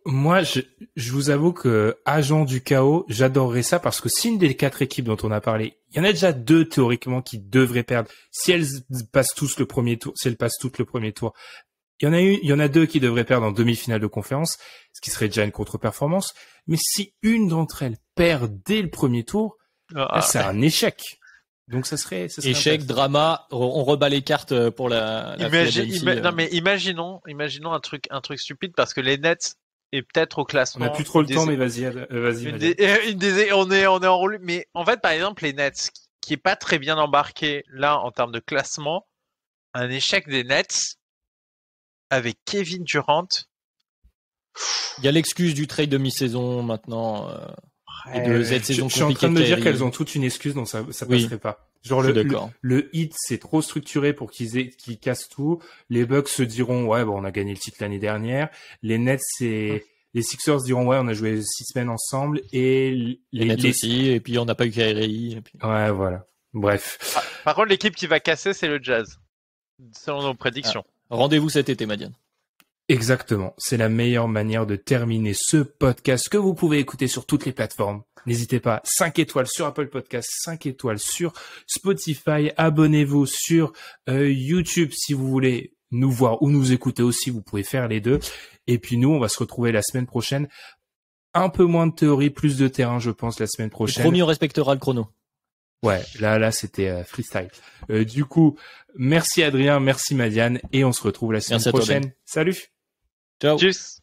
Moi, je vous avoue que, agent du chaos, j'adorerais ça parce que si une des 4 équipes dont on a parlé, il y en a déjà 2 théoriquement qui devraient perdre. Si elles passent toutes le premier tour, il y en a 2 qui devraient perdre en demi-finale de conférence, ce qui serait déjà une contre-performance. Mais si une d'entre elles perd dès le premier tour, là, c'est un échec. Donc ça serait échec, drama, on rebat les cartes pour la non mais imaginons un truc stupide parce que les Nets est peut-être au classement. On n'a plus trop le temps, mais vas-y. On est en roue. Mais en fait, par exemple, les Nets, qui est pas très bien embarqué là en termes de classement, un échec des Nets avec Kevin Durant. Il y a l'excuse du trade de mi-saison maintenant. Et de cette saison je suis en train de me dire qu'elles ont toutes une excuse, donc ça passerait pas. Genre le hit, c'est trop structuré pour qu'ils cassent tout. Les Bucks se diront ouais, bon, on a gagné le titre l'année dernière. Les Nets, les Sixers diront ouais, on a joué 6 semaines ensemble et les Nets aussi. Et puis on n'a pas eu Kyrie. Ouais, voilà. Bref. Par contre, l'équipe qui va casser, c'est le Jazz, selon nos prédictions. Rendez-vous cet été, Madiane. Exactement. C'est la meilleure manière de terminer ce podcast que vous pouvez écouter sur toutes les plateformes. N'hésitez pas, 5 étoiles sur Apple Podcasts, 5 étoiles sur Spotify. Abonnez-vous sur YouTube si vous voulez nous voir ou nous écouter aussi. Vous pouvez faire les deux. Et puis nous, on va se retrouver la semaine prochaine. Un peu moins de théorie, plus de terrain, je pense, la semaine prochaine. Promis, on respectera le chrono. Ouais, là, c'était freestyle. Du coup, merci Adrien, merci Madiane, et on se retrouve la semaine prochaine. Salut. Ciao. Tchuss.